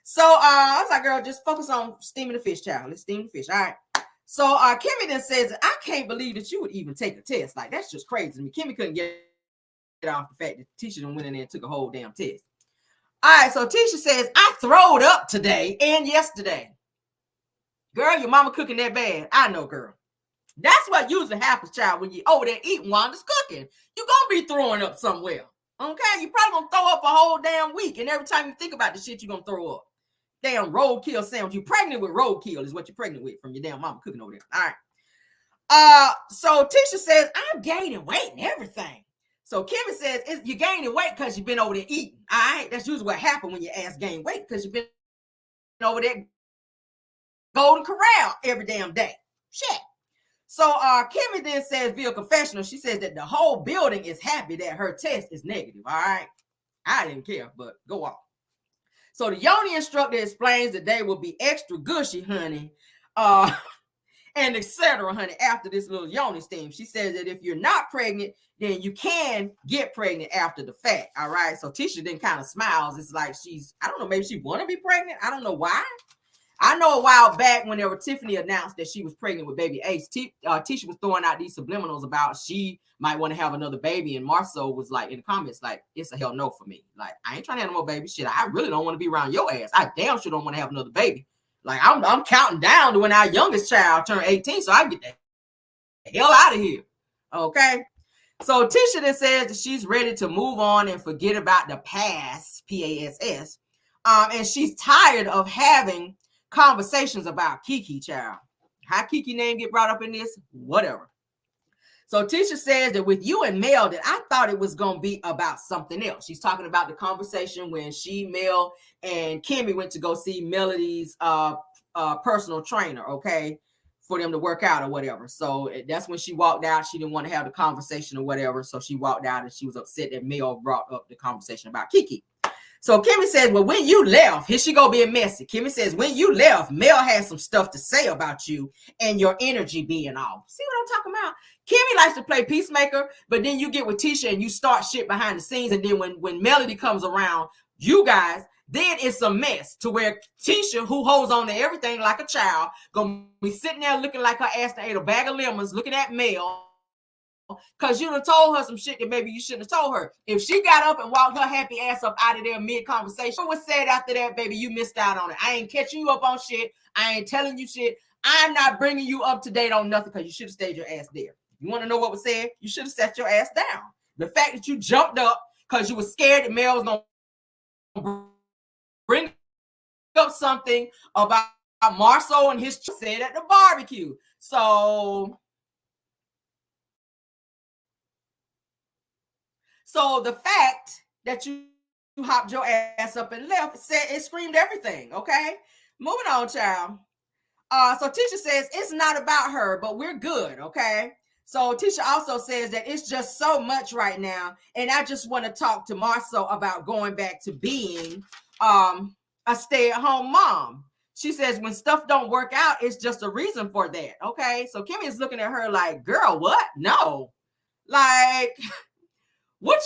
So I was like, girl, just focus on steaming the fish, child. Let's steam the fish. All right. So Kimmy then says, I can't believe that you would even take a test. Like, that's just crazy to me. Kimmy couldn't get off the fact that Tisha went in there and took a whole damn test. All right, so Tisha says, I throwed up today and yesterday. Girl, your mama cooking that bad. I know, girl. That's what usually happens, child, when you over there eating Wanda's cooking. You're going to be throwing up somewhere. Okay? You're probably going to throw up a whole damn week. And every time you think about the shit, you're going to throw up. Damn roadkill sandwich. You're pregnant with roadkill is what you're pregnant with from your damn mama cooking over there. All right. So Tisha says, I'm gaining weight and everything. So Kimmy says, you're gaining weight because you've been over there eating. All right? That's usually what happens when your ass gain weight, because you've been over there Golden Corral every damn day. Shit. So Kimmy then says via confessional, she says that the whole building is happy that her test is negative. All right. I didn't care, but go on. So the yoni instructor explains that they will be extra gushy, honey, and etc., honey, after this little yoni steam. She says that if you're not pregnant, then you can get pregnant after the fact. All right. So Tisha then kind of smiles. It's like I don't know, maybe she want to be pregnant. I don't know why. I know a while back whenever Tiffany announced that she was pregnant with baby Ace, Tisha was throwing out these subliminals about she might want to have another baby. And Marceau was like in the comments, like, it's a hell no for me. Like, I ain't trying to have no more baby. Shit, I really don't want to be around your ass. I damn sure don't want to have another baby. Like, I'm counting down to when our youngest child turned 18, so I can get the hell out of here. Okay? So Tisha then says that she's ready to move on and forget about the past, PASS. And she's tired of having conversations about Kiki, child. How Kiki name get brought up in this? Whatever. So Tisha says that with you and Mel, that I thought it was going to be about something else. She's talking about the conversation when she, Mel, and Kimmy went to go see Melody's personal trainer, okay, for them to work out or whatever. So that's when she walked out. She didn't want to have the conversation or whatever. So she walked out and she was upset that Mel brought up the conversation about Kiki. So Kimmy says, well, when you left, here she go being messy. Kimmy says, when you left, Mel had some stuff to say about you and your energy being off. See what I'm talking about? Kimmy likes to play peacemaker, but then you get with Tisha and you start shit behind the scenes. And then when Melody comes around, you guys, then it's a mess to where Tisha, who holds on to everything like a child, gonna be sitting there looking like her ass ate a bag of lemons, looking at Mel. Because you done told her some shit that maybe you shouldn't have told her. If she got up and walked her happy ass up out of there mid-conversation, what was said after that, baby, you missed out on it. I ain't catching you up on shit. I ain't telling you shit. I'm not bringing you up to date on nothing because you should have stayed your ass there. You want to know what was said? You should have sat your ass down. The fact that you jumped up because you were scared that Mel was going to bring up something about Marceau and his said at the barbecue. So the fact that you hopped your ass up and left, it screamed everything, okay? Moving on, child. So Tisha says, it's not about her, but we're good, okay? So Tisha also says that it's just so much right now, and I just want to talk to Marceau about going back to being a stay-at-home mom. She says when stuff don't work out, it's just a reason for that, okay? So Kimmy is looking at her like, girl, what? No. Like... What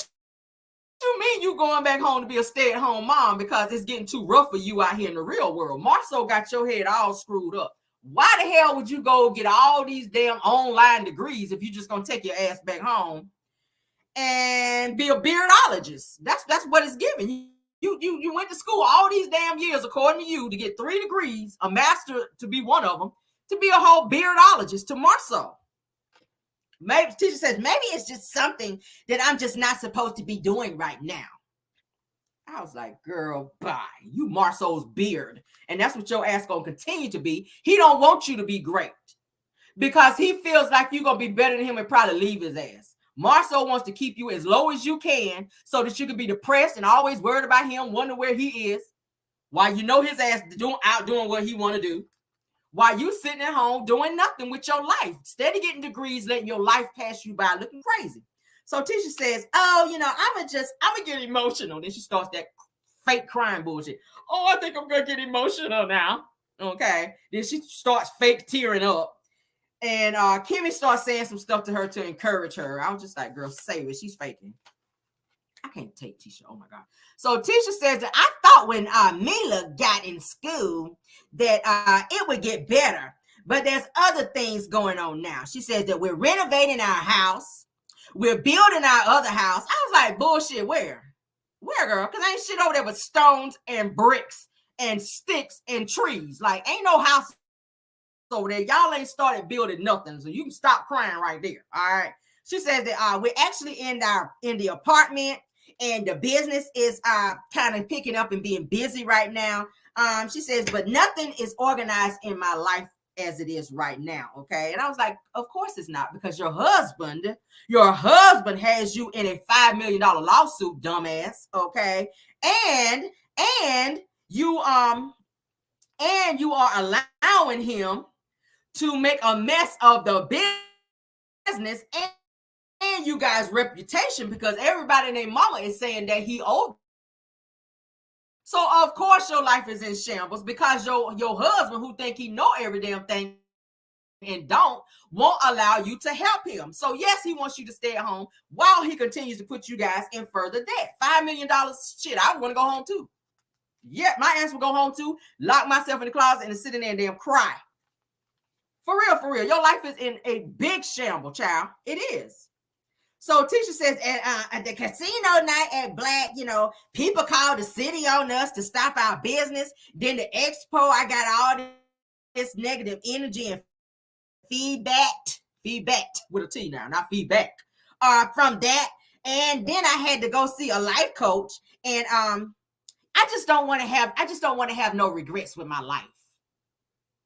you mean you going back home to be a stay-at-home mom because it's getting too rough for you out here in the real world? Marceau got your head all screwed up. Why the hell would you go get all these damn online degrees if you just gonna take your ass back home and be a beardologist? That's what it's giving. You went to school all these damn years, according to you, to get 3 degrees, a master to be one of them, to be a whole beardologist to Marceau. Maybe Tisha says, maybe it's just something that I'm just not supposed to be doing right now. I was like, girl, bye. You Marceau's beard. And that's what your ass gonna continue to be. He don't want you to be great because he feels like you're gonna be better than him and probably leave his ass. Marceau wants to keep you as low as you can so that you can be depressed and always worried about him, wonder where he is, while you know his ass out doing what he want to do. While you sitting at home doing nothing with your life, steady getting degrees, letting your life pass you by, looking crazy. So Tisha says, oh, I'm gonna get emotional. Then she starts that fake crying bullshit. Oh, I think I'm gonna get emotional now. Okay. Then she starts fake tearing up. And Kimmy starts saying some stuff to her to encourage her. I was just like, girl, save it. She's faking. I can't take Tisha. Oh my God. So Tisha says that I thought when Mila got in school that it would get better, but there's other things going on now. She says that we're renovating our house. We're building our other house. I was like, bullshit, where? Where, girl? Because ain't shit over there but stones and bricks and sticks and trees. Like, ain't no house over there. Y'all ain't started building nothing. So you can stop crying right there. All right. She says that we're actually in the apartment, and the business is kind of picking up and being busy right now. She says, but nothing is organized in my life as it is right now. Okay. And I was like, of course it's not, because your husband has you in a $5 million lawsuit, dumbass. Okay. And you are allowing him to make a mess of the business and you guys' reputation, because everybody and their mama is saying that he owed. So of course your life is in shambles, because your husband, who think he know every damn thing and won't allow you to help him. So yes, he wants you to stay at home while he continues to put you guys in further debt. $5 million, shit, I want to go home too. Yeah, my ass will go home too, lock myself in the closet and sit in there and damn cry. For real, your life is in a big shamble, child. It is. So Tisha says, at the casino night at Black, people called the city on us to stop our business. Then the expo, I got all this negative energy and feedback with a T now, not feedback, from that. And then I had to go see a life coach, and I just don't want to have no regrets with my life.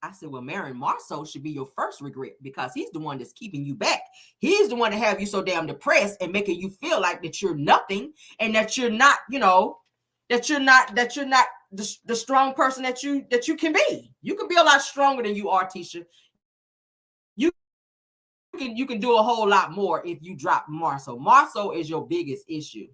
I said, well, marrying Marceau should be your first regret, because he's the one that's keeping you back. He's the one that have you so damn depressed and making you feel like that you're nothing, and that you're not, that you're not the strong person that you can be. You can be a lot stronger than you are, Tisha. You can do a whole lot more if you drop Marceau. Marceau is your biggest issue.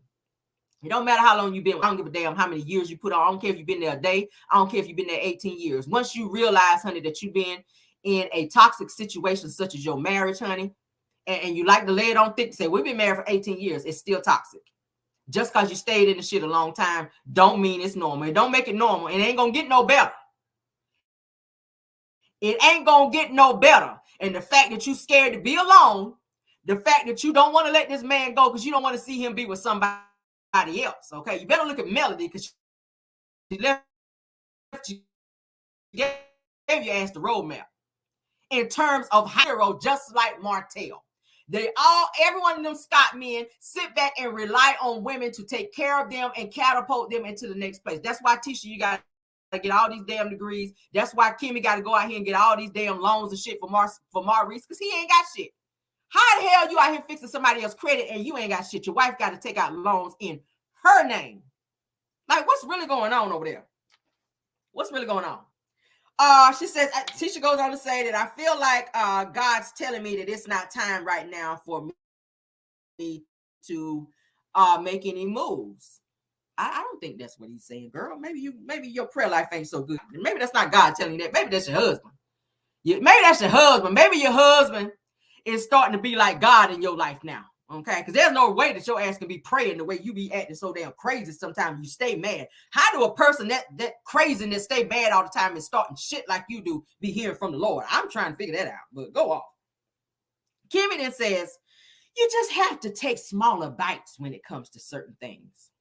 It don't matter how long you've been. I don't give a damn how many years you put on. I don't care if you've been there a day. I don't care if you've been there 18 years. Once you realize, honey, that you've been in a toxic situation such as your marriage, honey, and you like to lay it on thick to say, we've been married for 18 years, it's still toxic. Just because you stayed in the shit a long time don't mean it's normal. It don't make it normal. It ain't going to get no better. It ain't going to get no better. And the fact that you're scared to be alone, the fact that you don't want to let this man go because you don't want to see him be with somebody else, okay? You better look at Melody, because she left you, gave your ass the roadmap in terms of hero, just like Martell. Every one of them Scott men sit back and rely on women to take care of them and catapult them into the next place. That's why, Tisha, you got to get all these damn degrees. That's why Kimmy got to go out here and get all these damn loans and shit for Maurice, because he ain't got shit. How the hell you out here fixing somebody else's credit and you ain't got shit? Your wife got to take out loans in her name. Like, what's really going on over there? What's really going on? She says, Tisha goes on to say that I feel like God's telling me that it's not time right now for me to make any moves. I don't think that's what he's saying, girl. Maybe your prayer life ain't so good. Maybe that's not God telling you that. Maybe that's your husband. Maybe that's your husband. Maybe your husband is starting to be like God in your life now. Okay, because there's no way that your ass can be praying the way you be acting so damn crazy. Sometimes you stay mad. How do a person that craziness stay mad all the time and starting shit like you do be hearing from the Lord? I'm trying to figure that out, but go off. Kimmy then says, you just have to take smaller bites when it comes to certain things.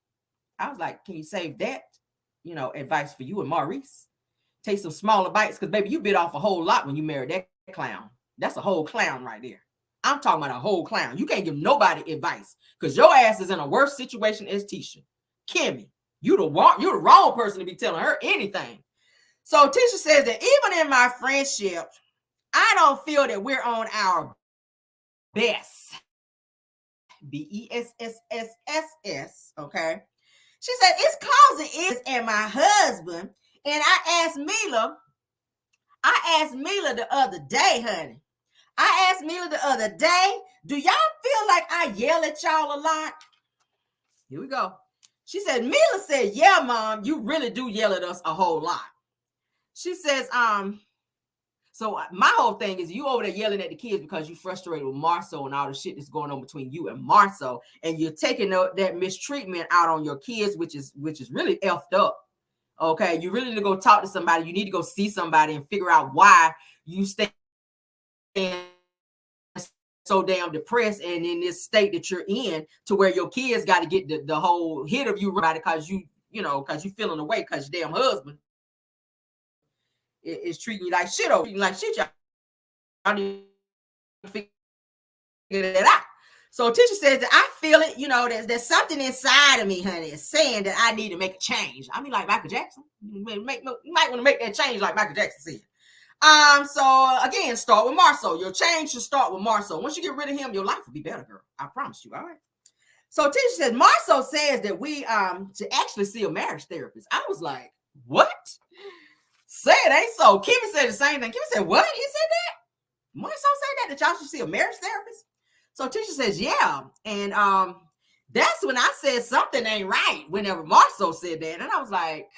I was like, can you save that, advice for you and Maurice? Take some smaller bites, because baby, you bit off a whole lot when you married that clown. That's a whole clown right there. I'm talking about a whole clown. You can't give nobody advice, because your ass is in a worse situation as Tisha. Kimmy, you're the wrong person to be telling her anything. So Tisha says that even in my friendship, I don't feel that we're on our best. BESSSSS. Okay. She said it's causing is and my husband. And I asked Mila the other day, honey. I asked Mila the other day, do y'all feel like I yell at y'all a lot? Here we go. She said, Mila said, yeah, Mom, you really do yell at us a whole lot. She says, so my whole thing is you over there yelling at the kids because you frustrated with Marceau and all the shit that's going on between you and Marceau, and you're taking that mistreatment out on your kids, which is really effed up. Okay, you really need to go talk to somebody. You need to go see somebody and figure out why you stay so damn depressed and in this state that you're in, to where your kids got to get the whole hit of you about it because because you feeling away because your damn husband is treating you like shit over you like shit. Y'all need to figure that out. So Tisha says that I feel it, there's something inside of me, honey, is saying that I need to make a change. I mean, like Michael Jackson. You might want to make that change like Michael Jackson said. So again, start with Marceau. Your change should start with Marceau. Once you get rid of him, your life will be better, girl. I promise you. All right. So Tisha says, Marceau says that we should actually see a marriage therapist. I was like, what? Say it ain't so. Kimmy said the same thing. Kimmy said, what? He said that? Marceau said that y'all should see a marriage therapist? So Tisha says, yeah. And that's when I said something ain't right whenever Marceau said that. And I was like,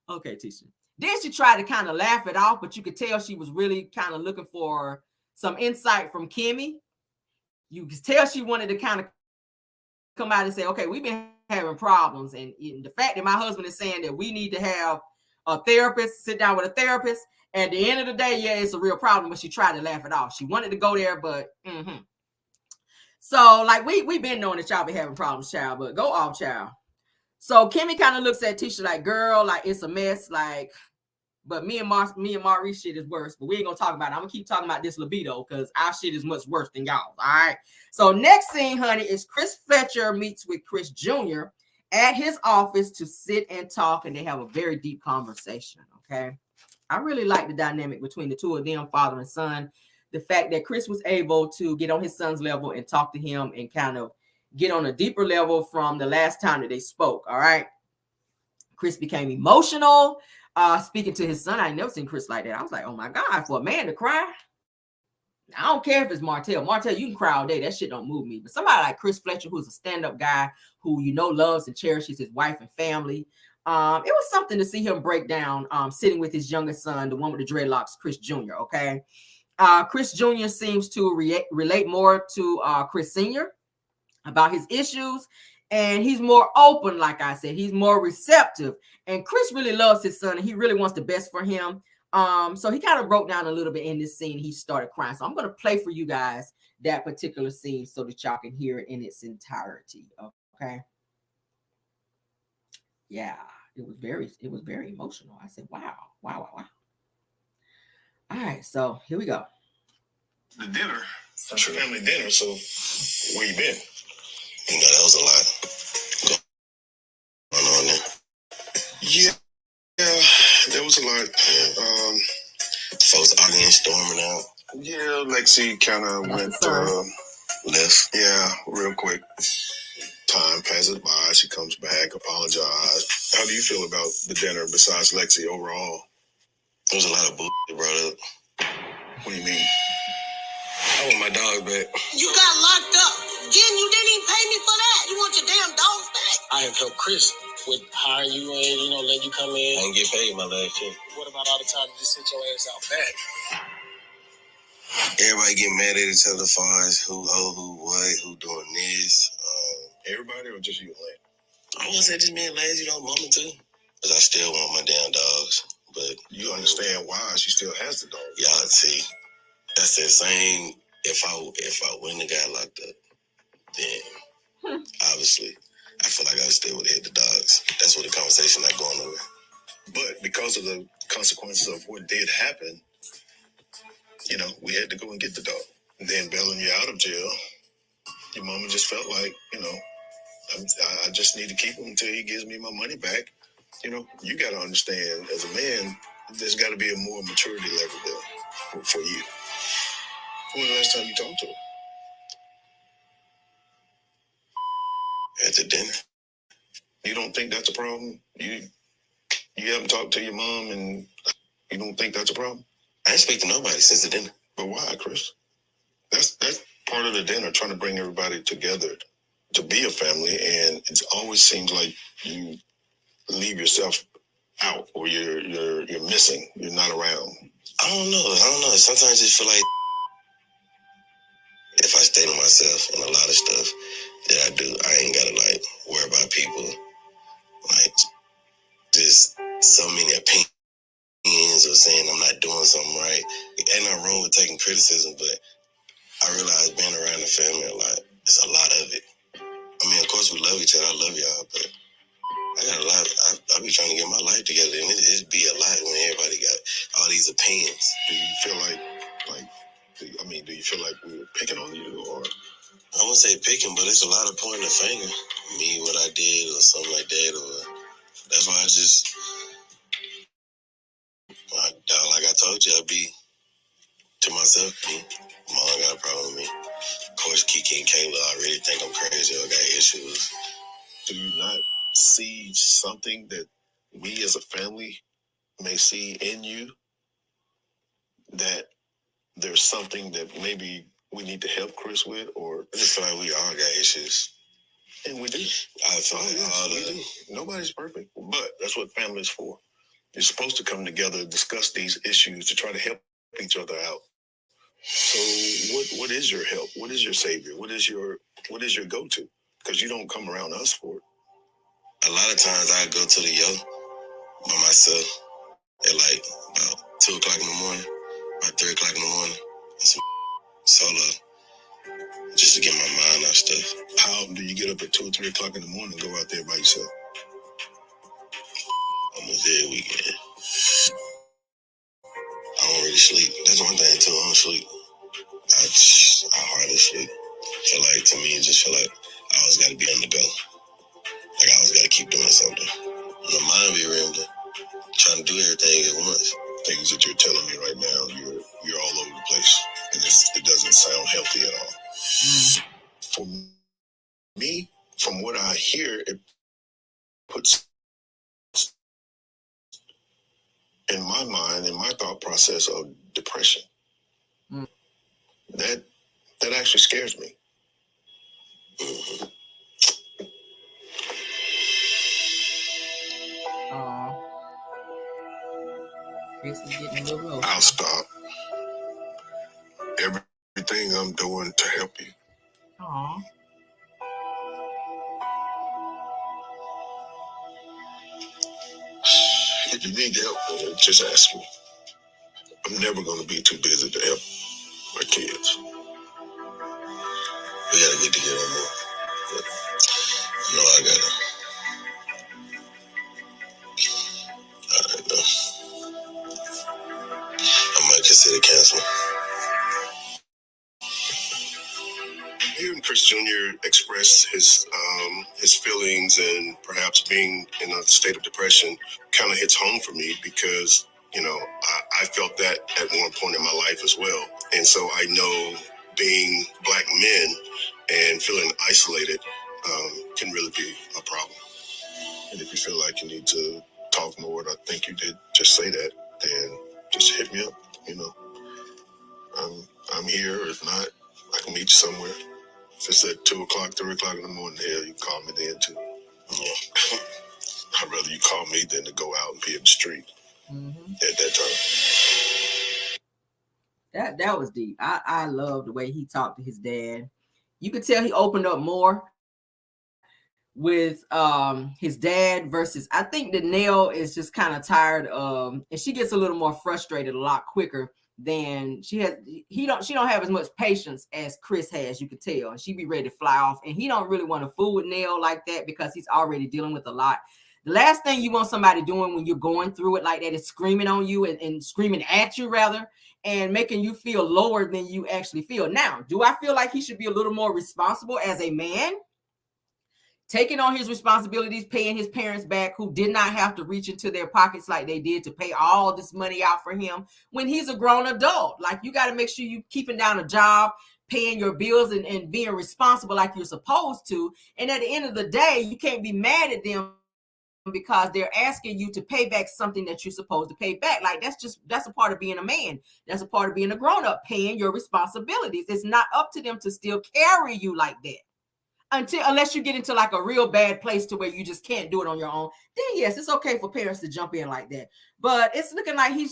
okay, Tisha. Then she tried to kind of laugh it off, but you could tell she was really kind of looking for some insight from Kimmy. You could tell she wanted to kind of come out and say, okay, we've been having problems. And the fact that my husband is saying that we need to have a therapist, sit down with a therapist. At the end of the day, yeah, it's a real problem, but she tried to laugh it off. She wanted to go there, but So, like, we been knowing that y'all been having problems, child, but go off, child. So Kimmy kind of looks at Tisha like, girl, like, it's a mess, like, but me and Maurice shit is worse, but we ain't gonna talk about it. I'm gonna keep talking about this libido because our shit is much worse than y'all, all right? So next scene, honey, is Chris Fletcher meets with Chris Jr. at his office to sit and talk, and they have a very deep conversation, okay? I really like the dynamic between the two of them, father and son. The fact that Chris was able to get on his son's level and talk to him and kind of get on a deeper level from the last time that they spoke, all right? Chris became emotional, speaking to his son. I never seen Chris like that. I was like, oh my God, for a man to cry. I don't care if it's Martell. Martell, you can cry all day. That shit don't move me. But somebody like Chris Fletcher, who's a stand-up guy, who loves and cherishes his wife and family. It was something to see him break down, sitting with his youngest son, the one with the dreadlocks, Chris Jr., okay? Chris Jr. seems to relate more to Chris Sr. about his issues, and he's more open, like I said. He's more receptive, and Chris really loves his son, and he really wants the best for him. So he kind of broke down a little bit in this scene. He started crying. So I'm going to play for you guys that particular scene so that y'all can hear it in its entirety, okay? Yeah, it was very emotional. I said, wow. All right, so here we go. The dinner, it's a family dinner, so where you been? That was a lot going on there. Yeah, there was a lot. Folks arguing, storming out. Yeah, Lexi kind of went left. Yeah, real quick. Time passes by. She comes back, apologized. How do you feel about the dinner besides Lexi overall? There was a lot of bullshit brought up. What do you mean? I want my dog back. You got locked up. Again, you didn't even pay me for that. You want your damn dogs back? I have helped Chris with hiring you and, let you come in. I didn't get paid my last check. What about all the time you just sit your ass out back? Everybody get mad at each other as far as who what, who doing this. Everybody or just you, Lane? I want to say just me and Lazy, mama too. Because I still want my damn dogs. But you understand why she still has the dog. Y'all see, that's the same. If I wouldn't have got locked up, then obviously I feel like I still would have hit the dogs. That's what the conversation not going over. But because of the consequences of what did happen, we had to go and get the dog. And then bailing you out of jail, your mama just felt like, I just need to keep him until he gives me my money back. You got to understand, as a man, there's got to be a more maturity level there for you. When was the last time you talked to her? At the dinner. You don't think that's a problem? You haven't talked to your mom and you don't think that's a problem? I ain't speak to nobody since the dinner. But why, Chris? That's part of the dinner, trying to bring everybody together to be a family, and it always seems like you leave yourself out or you're missing. You're not around. I don't know. Sometimes I just feel like if I stay to myself and a lot of stuff that I do, I ain't gotta worry about people. Just so many opinions or saying I'm not doing something right. Ain't nothing wrong with taking criticism, but I realized being around the family a lot, it's a lot of it. I mean, of course, we love each other. I love y'all, but I got a lot. I be trying to get my life together, and it be a lot when everybody got all these opinions. Do you feel like, do you feel like we were picking on you, or? I wouldn't say picking, but it's a lot of pointing the finger. Me, what I did, or something like that, or that's why I just, like I told you, I be to myself. Me, Mom got a problem with me. Of course, Kiki and Kayla already think I'm crazy or got issues. Do you not see something that we as a family may see in you, that there's something that maybe we need to help Chris with? Or I just feel like we all got issues. And we do. I feel like we do. Nobody's perfect, but that's what family is for. You're supposed to come together, discuss these issues to try to help each other out. So what is your help? What is your savior? What is your go-to? Because you don't come around us for it. A lot of times I go to the yo by myself at like about 2 o'clock in the morning, about 3 o'clock in the morning, and some solo, just to get my mind off stuff. How do you get up at 2 or 3 o'clock in the morning and go out there by yourself? Almost every weekend. I don't really sleep. That's one thing too. I don't sleep. I hardly sleep. Feel like, to me, it just feel like I always got to be on the go. Like I always got to keep doing something. My mind be rambling, trying to do everything at once. Things that you're telling me right now, you're all over the place, and it doesn't sound healthy at all. For me, from what I hear, it puts in my mind, in my thought process, of depression. That actually scares me. Chris is getting a little low. I'll stop everything I'm doing to help you. Aww. If you need help, just ask me. I'm never going to be too busy to help my kids. We gotta get together more. But I know I gotta. I don't know. I might consider canceling. Hearing Chris Jr. express his feelings and perhaps being in a state of depression kind of hits home for me, because I felt that at one point in my life as well, and so I know being Black men and feeling isolated can really be a problem. And if you feel like you need to talk more, and I think you did just say that, then just hit me up. I'm here. If not, I can meet you somewhere. If it's at 2 o'clock, 3 o'clock in the morning, hell, you can call me then too. Yeah. I'd rather you call me than to go out and be in the street at that time. That was deep. I love the way he talked to his dad. You could tell he opened up more with his dad versus, I think that Nell is just kind of tired of, and she gets a little more frustrated a lot quicker than she has. She don't have as much patience as Chris has, you could tell, and she be ready to fly off, and he don't really want to fool with Nell like that because he's already dealing with a lot. The last thing you want somebody doing when you're going through it like that is screaming on you and screaming at you rather, and making you feel lower than you actually feel. Now, do I feel like he should be a little more responsible as a man? Taking on his responsibilities, paying his parents back who did not have to reach into their pockets like they did to pay all this money out for him when he's a grown adult. Like, you got to make sure you keeping down a job, paying your bills and being responsible like you're supposed to. And at the end of the day, you can't be mad at them because they're asking you to pay back something that you're supposed to pay back. Like, that's a part of being a man. That's a part of being a grown-up, paying your responsibilities. It's not up to them to still carry you like that. Unless you get into like a real bad place to where you just can't do it on your own, then yes, it's okay for parents to jump in like that. But it's looking like he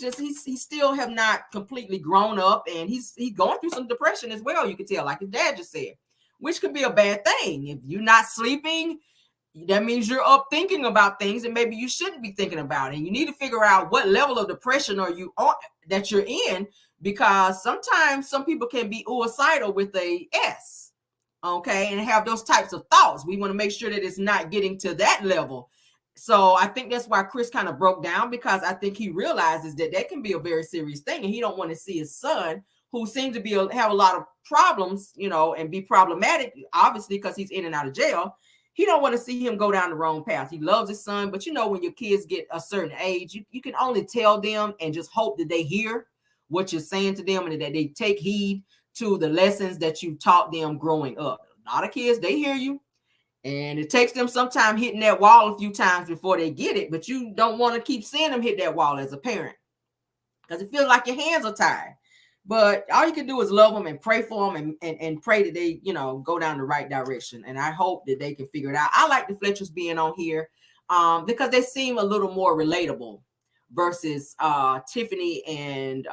still have not completely grown up, and he's going through some depression as well. You can tell, like his dad just said, which could be a bad thing. If you're not sleeping, that means you're up thinking about things and maybe you shouldn't be thinking about it. And you need to figure out what level of depression are you on that you're in, because sometimes some people can be suicidal with a S, okay, and have those types of thoughts. We want to make sure that it's not getting to that level. So I think that's why Chris kind of broke down, because I think he realizes that that can be a very serious thing, and he don't want to see his son, who seems to be have a lot of problems, and be problematic, obviously, because he's in and out of jail. He don't want to see him go down the wrong path. He loves his son, but when your kids get a certain age, you can only tell them and just hope that they hear what you're saying to them and that they take heed to the lessons that you taught them growing up. A lot of kids, they hear you, and it takes them some time hitting that wall a few times before they get it, but you don't want to keep seeing them hit that wall as a parent, because it feels like your hands are tied. But all you can do is love them and pray for them, and pray that they, go down the right direction. And I hope that they can figure it out. I like the Fletchers being on here because they seem a little more relatable versus Tiffany and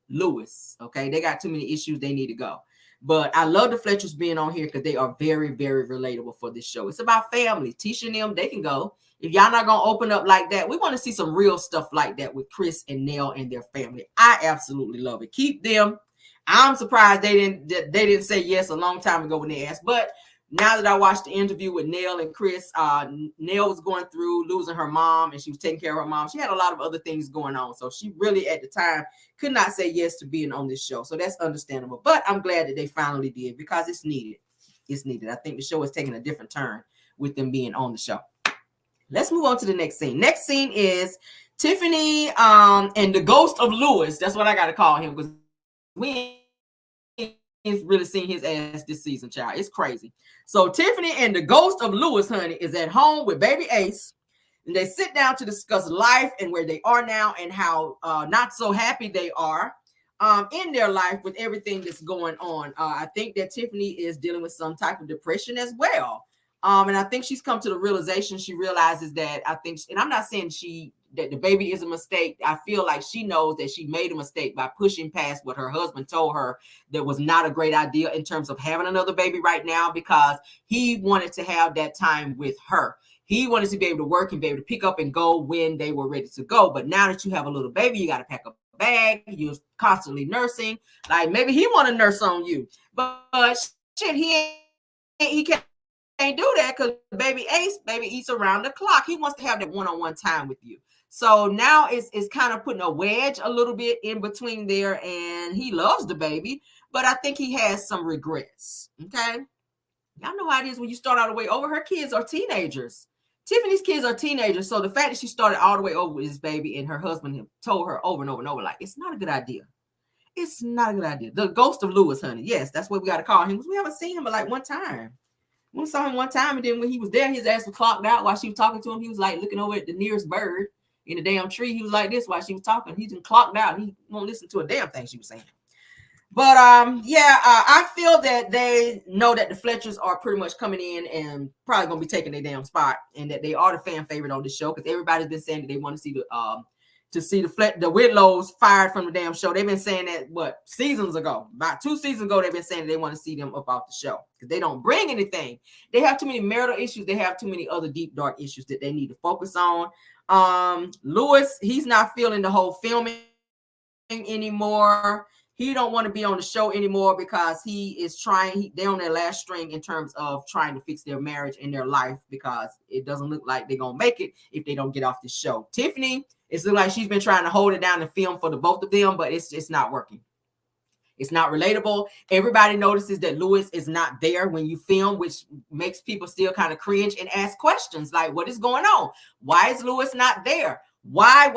Lewis. Okay, they got too many issues, they need to go. But I love the Fletchers being on here because they are very, very relatable for this show. It's about family. Tisha and them, they can go. If y'all not gonna open up like that, we want to see some real stuff like that with Chris and Nell and their family. I absolutely love it. Keep them. I'm surprised they didn't say yes a long time ago when they asked. But now that I watched the interview with Nell and Chris, Nell was going through losing her mom, and she was taking care of her mom. She had a lot of other things going on, so she really at the time could not say yes to being on this show. So that's understandable. But I'm glad that they finally did, because it's needed. It's needed. I think the show is taking a different turn with them being on the show. Let's move on to the next scene. Next scene is Tiffany and the ghost of Lewis. That's what I got to call him, because we ain't really seen his ass this season, child. It's crazy. So Tiffany and the ghost of Lewis, honey, is at home with baby Ace, and they sit down to discuss life and where they are now, and how not so happy they are in their life with everything that's going on. I think that Tiffany is dealing with some type of depression as well. And I think she's come to the realization, she realizes that, and I'm not saying that the baby is a mistake. I feel like she knows that she made a mistake by pushing past what her husband told her that was not a great idea in terms of having another baby right now, because he wanted to have that time with her. He wanted to be able to work and be able to pick up and go when they were ready to go. But now that you have a little baby, you got to pack a bag. You're constantly nursing. Like, maybe he want to nurse on you, but shit, he can't do that, because baby eats around the clock. He wants to have that one-on-one time with you. So now it's kind of putting a wedge a little bit in between there, and he loves the baby, but I think he has some regrets. Okay, y'all know how it is when you start all the way over. Her kids are teenagers. Tiffany's kids are teenagers, so the fact that she started all the way over with this baby, and her husband told her over and over and over, like, it's not a good idea. It's not a good idea. The ghost of Lewis, honey. Yes, that's what we got to call him, because we haven't seen him but like one time. We saw him one time, and then when he was there, his ass was clocked out while she was talking to him. He was like looking over at the nearest bird in the damn tree. He was like this while she was talking. He just clocked out. He won't listen to a damn thing she was saying. But I feel that they know that the Fletchers are pretty much coming in and probably gonna be taking their damn spot, and that they are the fan favorite on the show, because everybody's been saying that they want to see the Whitlows fired from the damn show. They've been saying that seasons ago, about 2 seasons ago, they've been saying they want to see them up off the show, because they don't bring anything. They have too many marital issues. They have too many other deep, dark issues that they need to focus on. Lewis, he's not feeling the whole filming anymore. He don't want to be on the show anymore, because he is they're on their last string in terms of trying to fix their marriage and their life, because it doesn't look like they're gonna make it if they don't get off the show. Tiffany, it's like she's been trying to hold it down and film for the both of them, but it's not working. It's not relatable. Everybody notices that Lewis is not there when you film, which makes people still kind of cringe and ask questions like, what is going on? Why is Lewis not there? Why?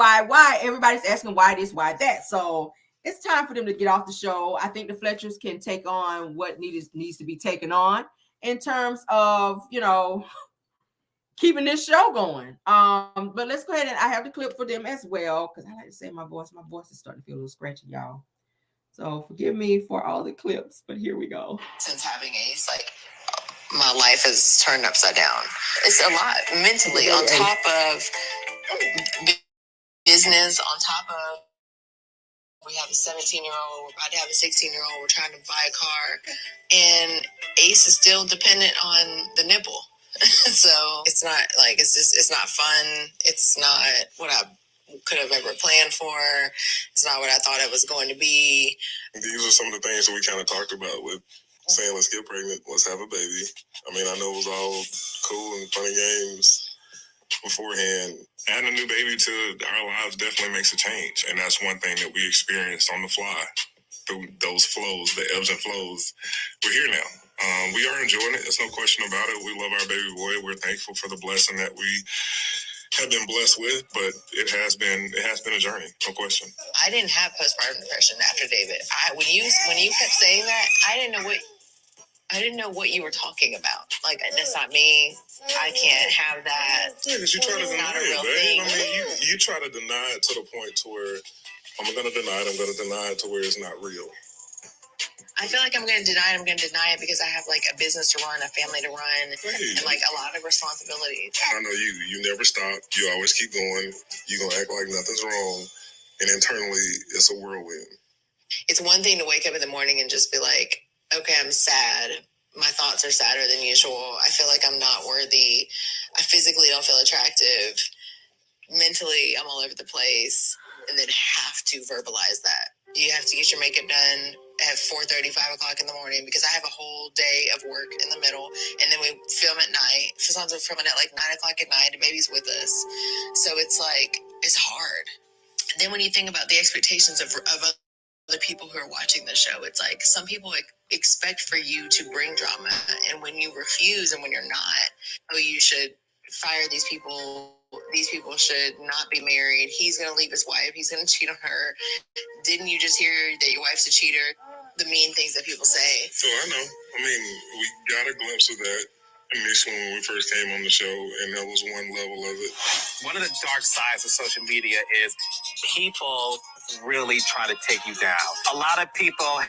Everybody's asking why this, why that. So it's time for them to get off the show. I think the Fletchers can take on what needs to be taken on in terms of, keeping this show going. But let's go ahead, and I have the clip for them as well, because I like to say my voice is starting to feel a little scratchy, y'all. So forgive me for all the clips, but here we go. Since having Ace, my life has turned upside down. It's a lot mentally, on top of business, on top of we have a 17-year-old, we're about to have a 16-year-old, we're trying to buy a car, and Ace is still dependent on the nipple. So it's not it's not fun. It's not what I could have ever planned for. It's not what I thought it was going to be. These are some of the things that we kind of talked about with saying, let's get pregnant, let's have a baby. I mean, I know it was all cool and funny games beforehand. Adding a new baby to our lives definitely makes a change. And that's one thing that we experienced on the fly. Through those flows, the ebbs and flows. We're here now. We are enjoying it. There's no question about it. We love our baby boy. We're thankful for the blessing that we have been blessed with, but it has been a journey, no question. I didn't have postpartum depression after David. When you kept saying that, I didn't know what you were talking about. Like, that's not me. I can't have that. Yeah, because you try to deny it, babe. I mean, you try to deny it to the point to where I'm going to deny it to where it's not real. I feel like I'm going to deny it because I have like a business to run, a family to run, and like a lot of responsibilities. I know you never stop. You always keep going. You're going to act like nothing's wrong. And internally, it's a whirlwind. It's one thing to wake up in the morning and just be like, okay, I'm sad. My thoughts are sadder than usual. I feel like I'm not worthy. I physically don't feel attractive. Mentally, I'm all over the place. And then have to verbalize that. You have to get your makeup done at 4:30, 5 o'clock in the morning because I have a whole day of work in the middle. And then we film at night. Sometimes we're filming at like 9 o'clock at night. The baby's with us. So it's like, it's hard. And then when you think about the expectations of the people who are watching the show, it's like some people expect for you to bring drama, and when you refuse and when you're not, oh, you should fire these people should not be married, he's going to leave his wife, he's going to cheat on her, didn't you just hear that your wife's a cheater? The mean things that people say. So I know, I mean, we got a glimpse of that initially when we first came on the show, and that was one level of it. One of the dark sides of social media is people really try to take you down. A lot of people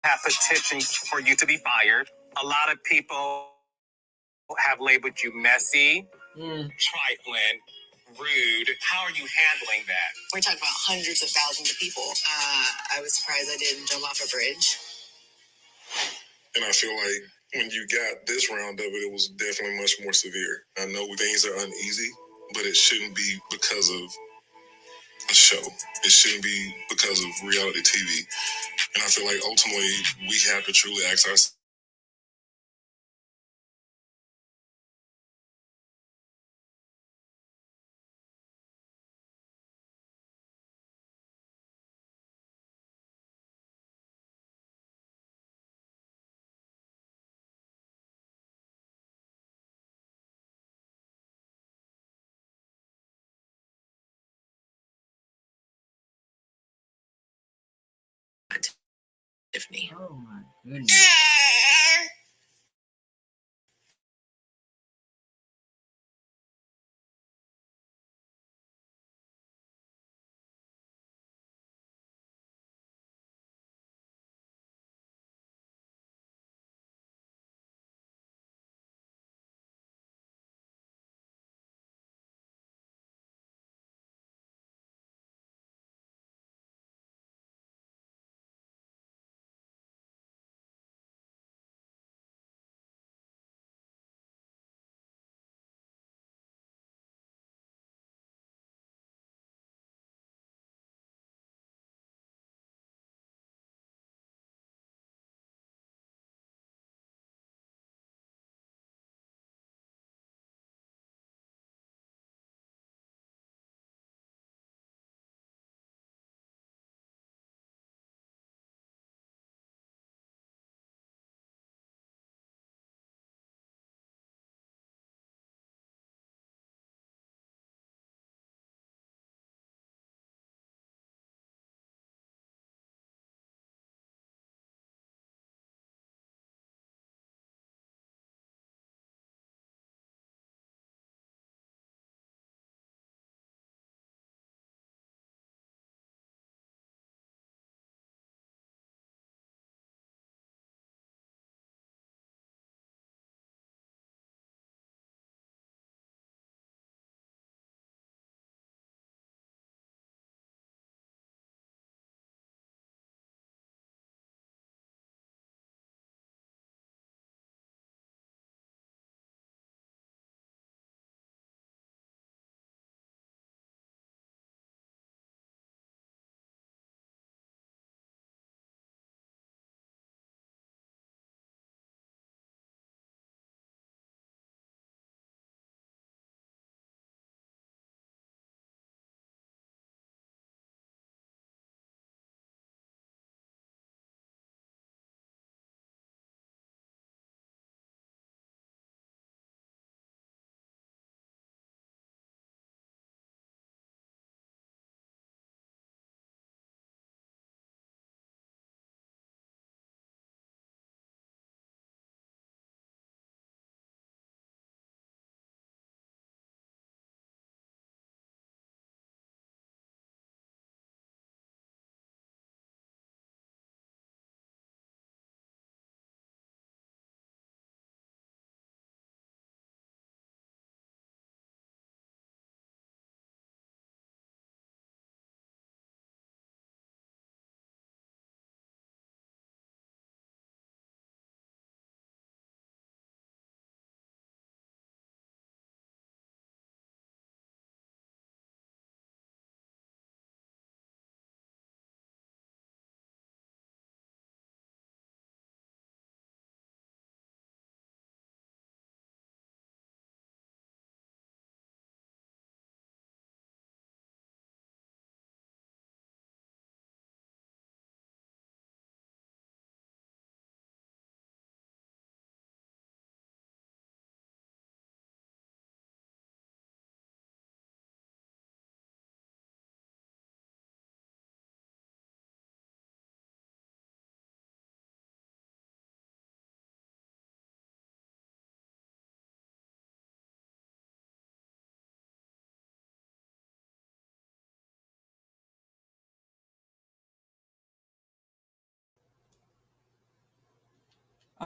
have petitioned for you to be fired. A lot of people have labeled you messy, trifling, rude. How are you handling that? We're talking about hundreds of thousands of people. I was surprised I didn't jump off a bridge. And I feel like when you got this round of it, it was definitely much more severe. I know things are uneasy, but it shouldn't be because of a show. It shouldn't be because of reality TV. And I feel like ultimately we have to truly ask ourselves, Tiffany. Oh my goodness.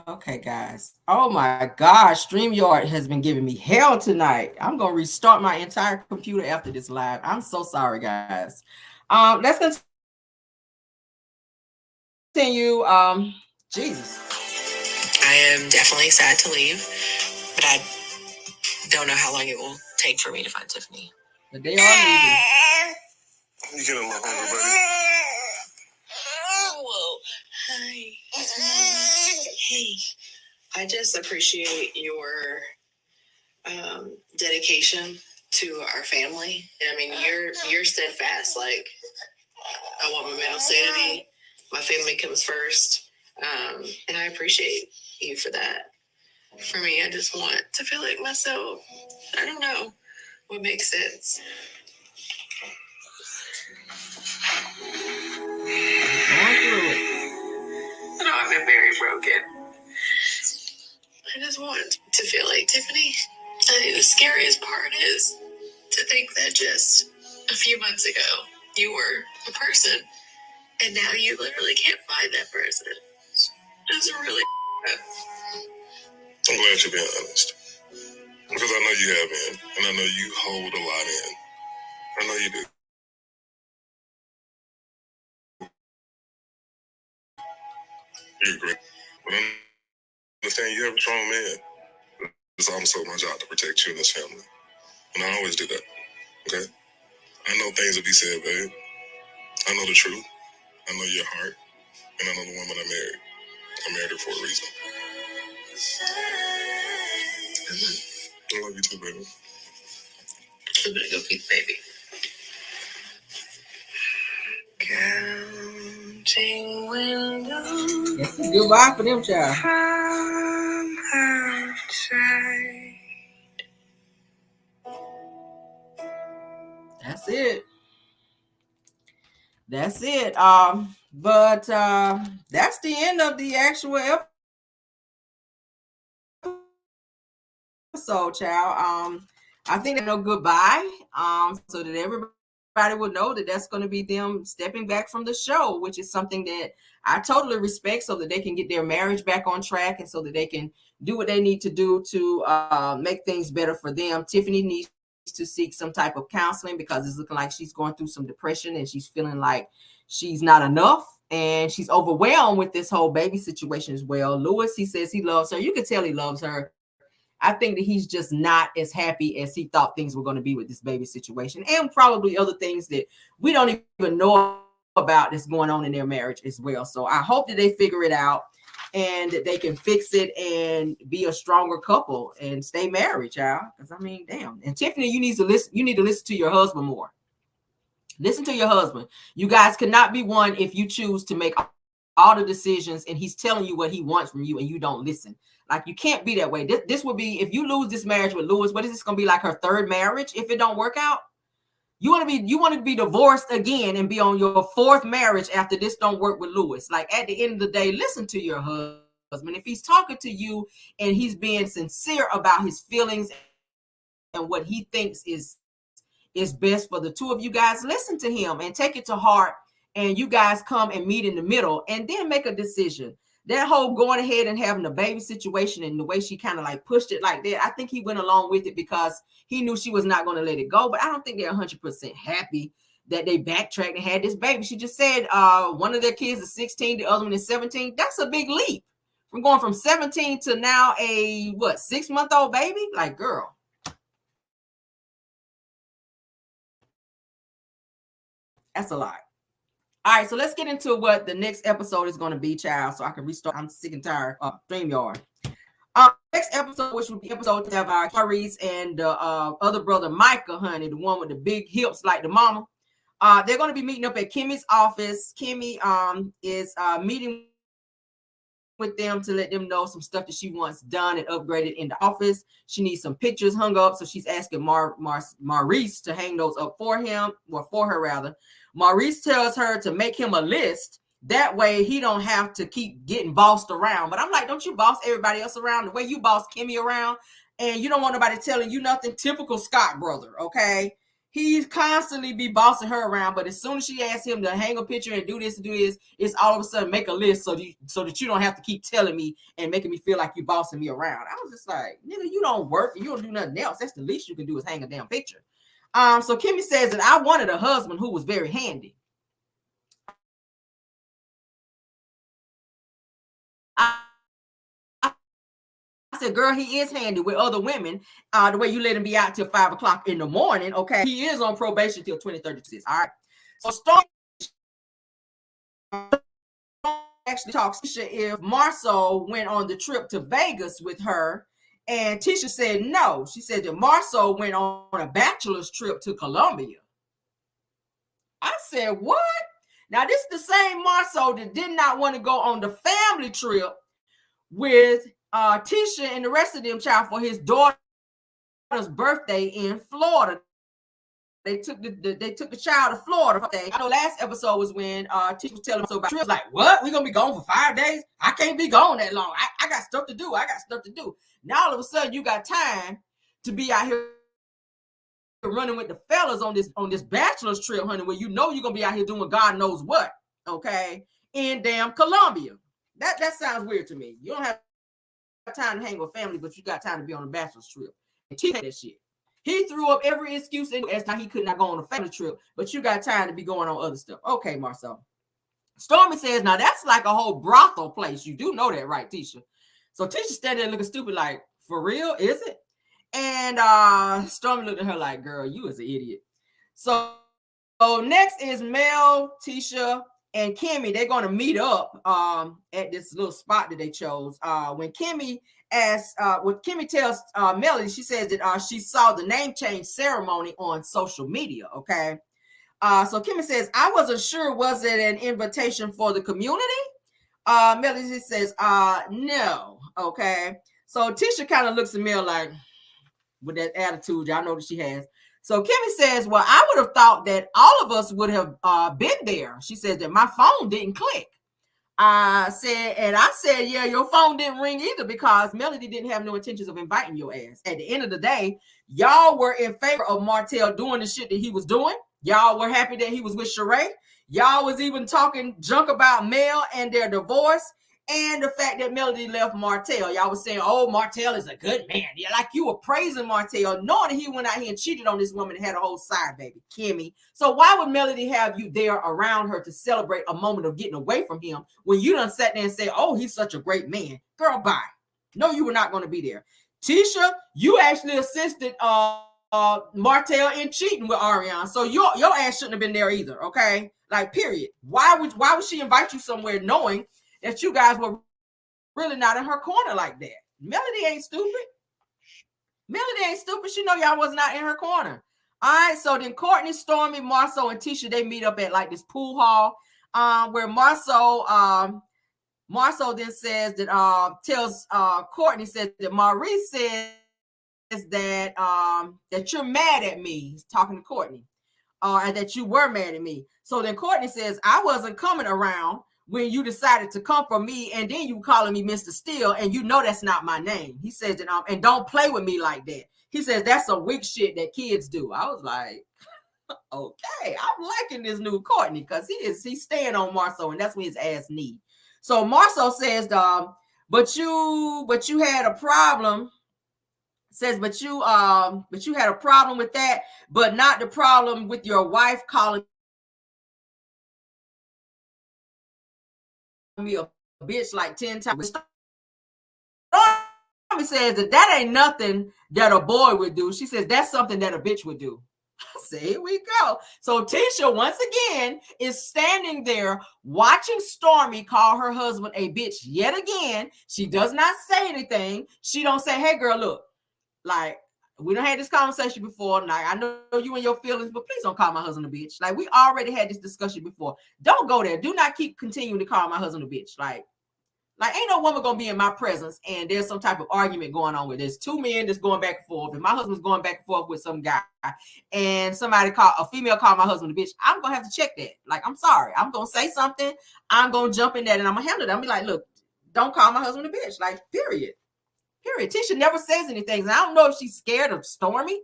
Okay, guys. Oh my gosh, StreamYard has been giving me hell tonight. I'm gonna restart my entire computer after this live. I'm so sorry, guys. Let's continue. Jesus. I am definitely sad to leave, but I don't know how long it will take for me to find Tiffany. But they are leaving. You getting a little hungry, buddy? Whoa. Hi. Hey. I just appreciate your dedication to our family. I mean, you're steadfast. Like, I want my mental sanity. My family comes first, and I appreciate you for that. For me, I just want to feel like myself. I don't know what makes sense. I know I've been very broken. I just want to feel like Tiffany. I think the scariest part is to think that just a few months ago you were a person, and now you literally can't find that person. It's really. I'm glad you're being honest. Because I know you have been, and I know you hold a lot in. I know you do. You're great. But I understand you have a strong man. It's also my job to protect you and this family. And I always do that. Okay? I know things will be said, babe. I know the truth. I know your heart. And I know the woman I married. I married her for a reason. I love you too, baby. I'm gonna go feed the baby. Counting windows. Yes, goodbye for them, child. From outside. That's it. That's it. But that's the end of the actual episode, child. I think they know goodbye. So that everybody will know that that's going to be them stepping back from the show, which is something that I totally respect, so that they can get their marriage back on track, and so that they can do what they need to do to make things better for them. Tiffany needs to seek some type of counseling, because it's looking like she's going through some depression, and she's feeling like she's not enough, and she's overwhelmed with this whole baby situation as well. Lewis, he says he loves her. You can tell he loves her. I think that he's just not as happy as he thought things were going to be with this baby situation, and probably other things that we don't even know about that's going on in their marriage as well. So I hope that they figure it out and that they can fix it and be a stronger couple and stay married, child. Because I mean, damn. And Tiffany, you need to listen. You need to listen to your husband more. Listen to your husband. You guys cannot be one if you choose to make all the decisions and he's telling you what he wants from you and you don't listen. Like, you can't be that way. This would be, if you lose this marriage with Lewis, what is this going to be, like her third marriage if it don't work out? You want to be divorced again and be on your fourth marriage after this don't work with Lewis. Like, at the end of the day, listen to your husband. If he's talking to you and he's being sincere about his feelings and what he thinks is best for the two of you guys, listen to him and take it to heart, and you guys come and meet in the middle and then make a decision. That whole going ahead and having a baby situation and the way she kind of like pushed it like that, I think he went along with it because he knew she was not going to let it go. But I don't think they're 100% happy that they backtracked and had this baby. She just said one of their kids is 16, the other one is 17. That's a big leap from going from 17 to now a 6-month-old baby. Like, girl, that's a lot. All right, so let's get into what the next episode is going to be, child, so I can restart. I'm sick and tired of StreamYard. Next episode, which will be episode to have our Clarice and the other brother, Micah, honey, the one with the big hips like the mama. They're going to be meeting up at Kimmy's office. Kimmy is meeting with them to let them know some stuff that she wants done and upgraded in the office. She needs some pictures hung up, so she's asking Maurice to hang those up for her rather. Maurice tells her to make him a list. That way he don't have to keep getting bossed around. But I'm like, don't you boss everybody else around the way you boss Kimmy around? And you don't want nobody telling you nothing. Typical Scott brother, okay? He's constantly be bossing her around, but as soon as she asks him to hang a picture and do this, it's all of a sudden make a list so that you don't have to keep telling me and making me feel like you bossing me around. I was just like, nigga, you don't work and you don't do nothing else. That's the least you can do is hang a damn picture. So Kimmy says that I wanted a husband who was very handy. I said, girl, he is handy with other women. The way you let him be out till 5 o'clock in the morning. Okay. He is on probation till 2036. All right. So Stormy actually talks to Tisha if Marceau went on the trip to Vegas with her. And Tisha said no. She said that Marceau went on a bachelor's trip to Colombia. I said, what? Now, this is the same Marceau that did not want to go on the family trip with Tisha and the rest of them child for his daughter's birthday in Florida. They took the child to Florida. I know last episode was when Tisha was telling me so about trips. Like, what? We're gonna be gone for 5 days? I can't be gone that long. I got stuff to do. Now all of a sudden you got time to be out here running with the fellas on this bachelor's trip, honey, where you know you're gonna be out here doing God knows what, okay, in damn Colombia. That sounds weird to me. You don't have time to hang with family, but you got time to be on a bachelor's trip. And T that shit. He threw up every excuse as now he could not go on a family trip, but you got time to be going on other stuff. Okay, Marceau. Stormy says, now that's like a whole brothel place. You do know that, right, Tisha? So Tisha standing there looking stupid, like, for real, is it? And Stormy looked at her like, girl, you is an idiot. So next is Mel, Tisha, and Kimmy. They're going to meet up at this little spot that they chose. When Kimmy tells Melody, she says that she saw the name change ceremony on social media, okay? So Kimmy says, I wasn't sure, was it an invitation for the community? Melody says, no, okay? So Tisha kind of looks at Mel like, with that attitude, y'all know that she has. So Kimmy says, well, I would have thought that all of us would have been there. She says that my phone didn't click. I said, yeah, your phone didn't ring either because Melody didn't have no intentions of inviting your ass. At the end of the day, y'all were in favor of Martell doing the shit that he was doing. Y'all were happy that he was with Sheree. Y'all was even talking junk about Mel and their divorce. And the fact that Melody left Martell. Y'all was saying, oh, Martell is a good man. Yeah, like you were praising Martell, knowing that he went out here and cheated on this woman and had a whole side baby, Kimmy. So why would Melody have you there around her to celebrate a moment of getting away from him when you done sat there and say, oh, he's such a great man? Girl, bye. No, you were not going to be there. Tisha, you actually assisted Martell in cheating with Ariane. So your ass shouldn't have been there either, okay? Like, period. Why would she invite you somewhere knowing that you guys were really not in her corner like that? Melody ain't stupid. She know y'all was not in her corner. All right, so then Courtney, Stormy, Marceau, and Tisha, they meet up at like this pool hall where Marceau then says that, tells Courtney, says that Maurice says that you're mad at me. He's talking to Courtney. And that you were mad at me. So then Courtney says, I wasn't coming around when you decided to come for me, and then you calling me Mr. Steele, and you know that's not my name. He says that, and don't play with me like that. He says that's some weak shit that kids do. I was like, okay, I'm liking this new Courtney because he's staying on Marceau, and that's what his ass need. So Marceau says, but you had a problem. Says, but you had a problem with that, but not the problem with your wife calling me a bitch like 10 times. Stormy says that ain't nothing that a boy would do. She says that's something that a bitch would do. So here we go. So Tisha once again is standing there watching Stormy call her husband a bitch yet again. She does not say anything. She don't say, hey girl, look, like, we done had this conversation before. Like, I know you and your feelings, but please don't call my husband a bitch. Like, we already had this discussion before. Don't go there. Do not keep continuing to call my husband a bitch. Like ain't no woman gonna be in my presence and there's some type of argument going on with there's two men that's going back and forth. If my husband's going back and forth with some guy and a female call my husband a bitch, I'm gonna have to check that. Like, I'm sorry. I'm gonna say something. I'm gonna jump in that and I'm gonna handle it. I'm gonna be like, look, don't call my husband a bitch. Like, period. Tisha never says anything. And I don't know if she's scared of Stormy.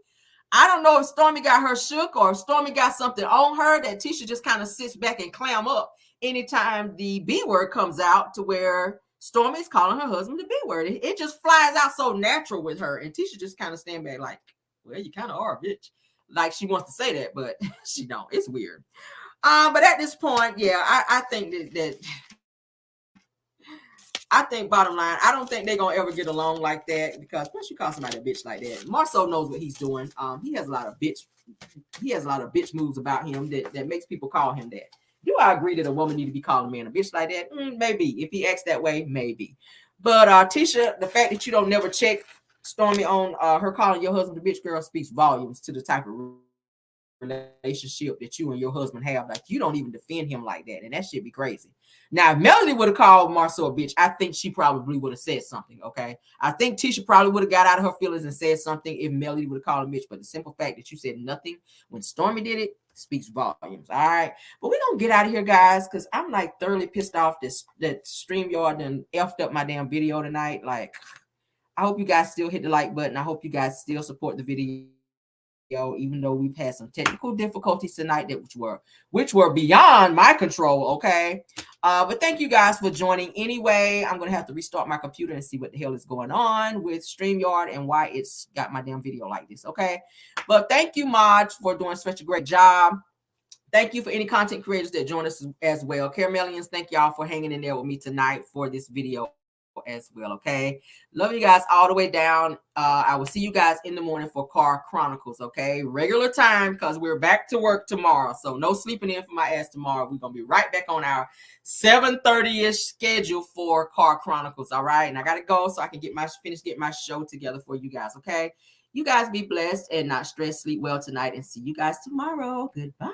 I don't know if Stormy got her shook or if Stormy got something on her that Tisha just kind of sits back and clam up anytime the B word comes out, to where Stormy's calling her husband the B word. It just flies out so natural with her. And Tisha just kind of stand back like, well, you kind of are, bitch. Like she wants to say that, but she don't. It's weird. But at this point, yeah, I think that I think bottom line, I don't think they're gonna ever get along like that, because once you call somebody a bitch like that, Marceau knows what he's doing. He has a lot of bitch moves about him that makes people call him that. Do I agree that a woman need to be calling a man a bitch like that? Maybe. If he acts that way, maybe. But Tisha, the fact that you don't never check Stormy on her calling your husband a bitch, girl, speaks volumes to the type of relationship that you and your husband have. Like, you don't even defend him like that, and that shit be crazy. Now, if Melody would have called Marceau a bitch, I think she probably would have said something. Okay, I think Tisha probably would have got out of her feelings and said something if Melody would have called a bitch. But the simple fact that you said nothing when Stormy did it speaks volumes. All right, but we don't get out of here, guys, because I'm like thoroughly pissed off that StreamYard done effed up my damn video tonight. Like, I hope you guys still hit the like button. I hope you guys still support the video, even though we've had some technical difficulties tonight which were beyond my control. Okay, but thank you guys for joining anyway. I'm gonna have to restart my computer and see what the hell is going on with StreamYard and why it's got my damn video like this. Okay, but thank you, Mod, for doing such a great job. Thank you for any content creators that join us as well. Caramelians, thank y'all for hanging in there with me tonight for this video as well. Okay, love you guys all the way down. I will see you guys in the morning for Car Chronicles. Okay, regular time, because we're back to work tomorrow, so no sleeping in for my ass tomorrow. We're gonna be right back on our 7:30ish schedule for Car Chronicles. All right, and I gotta go so I can finish getting my show together for you guys. Okay, you guys be blessed and not stressed. Sleep well tonight, and see you guys tomorrow. Goodbye.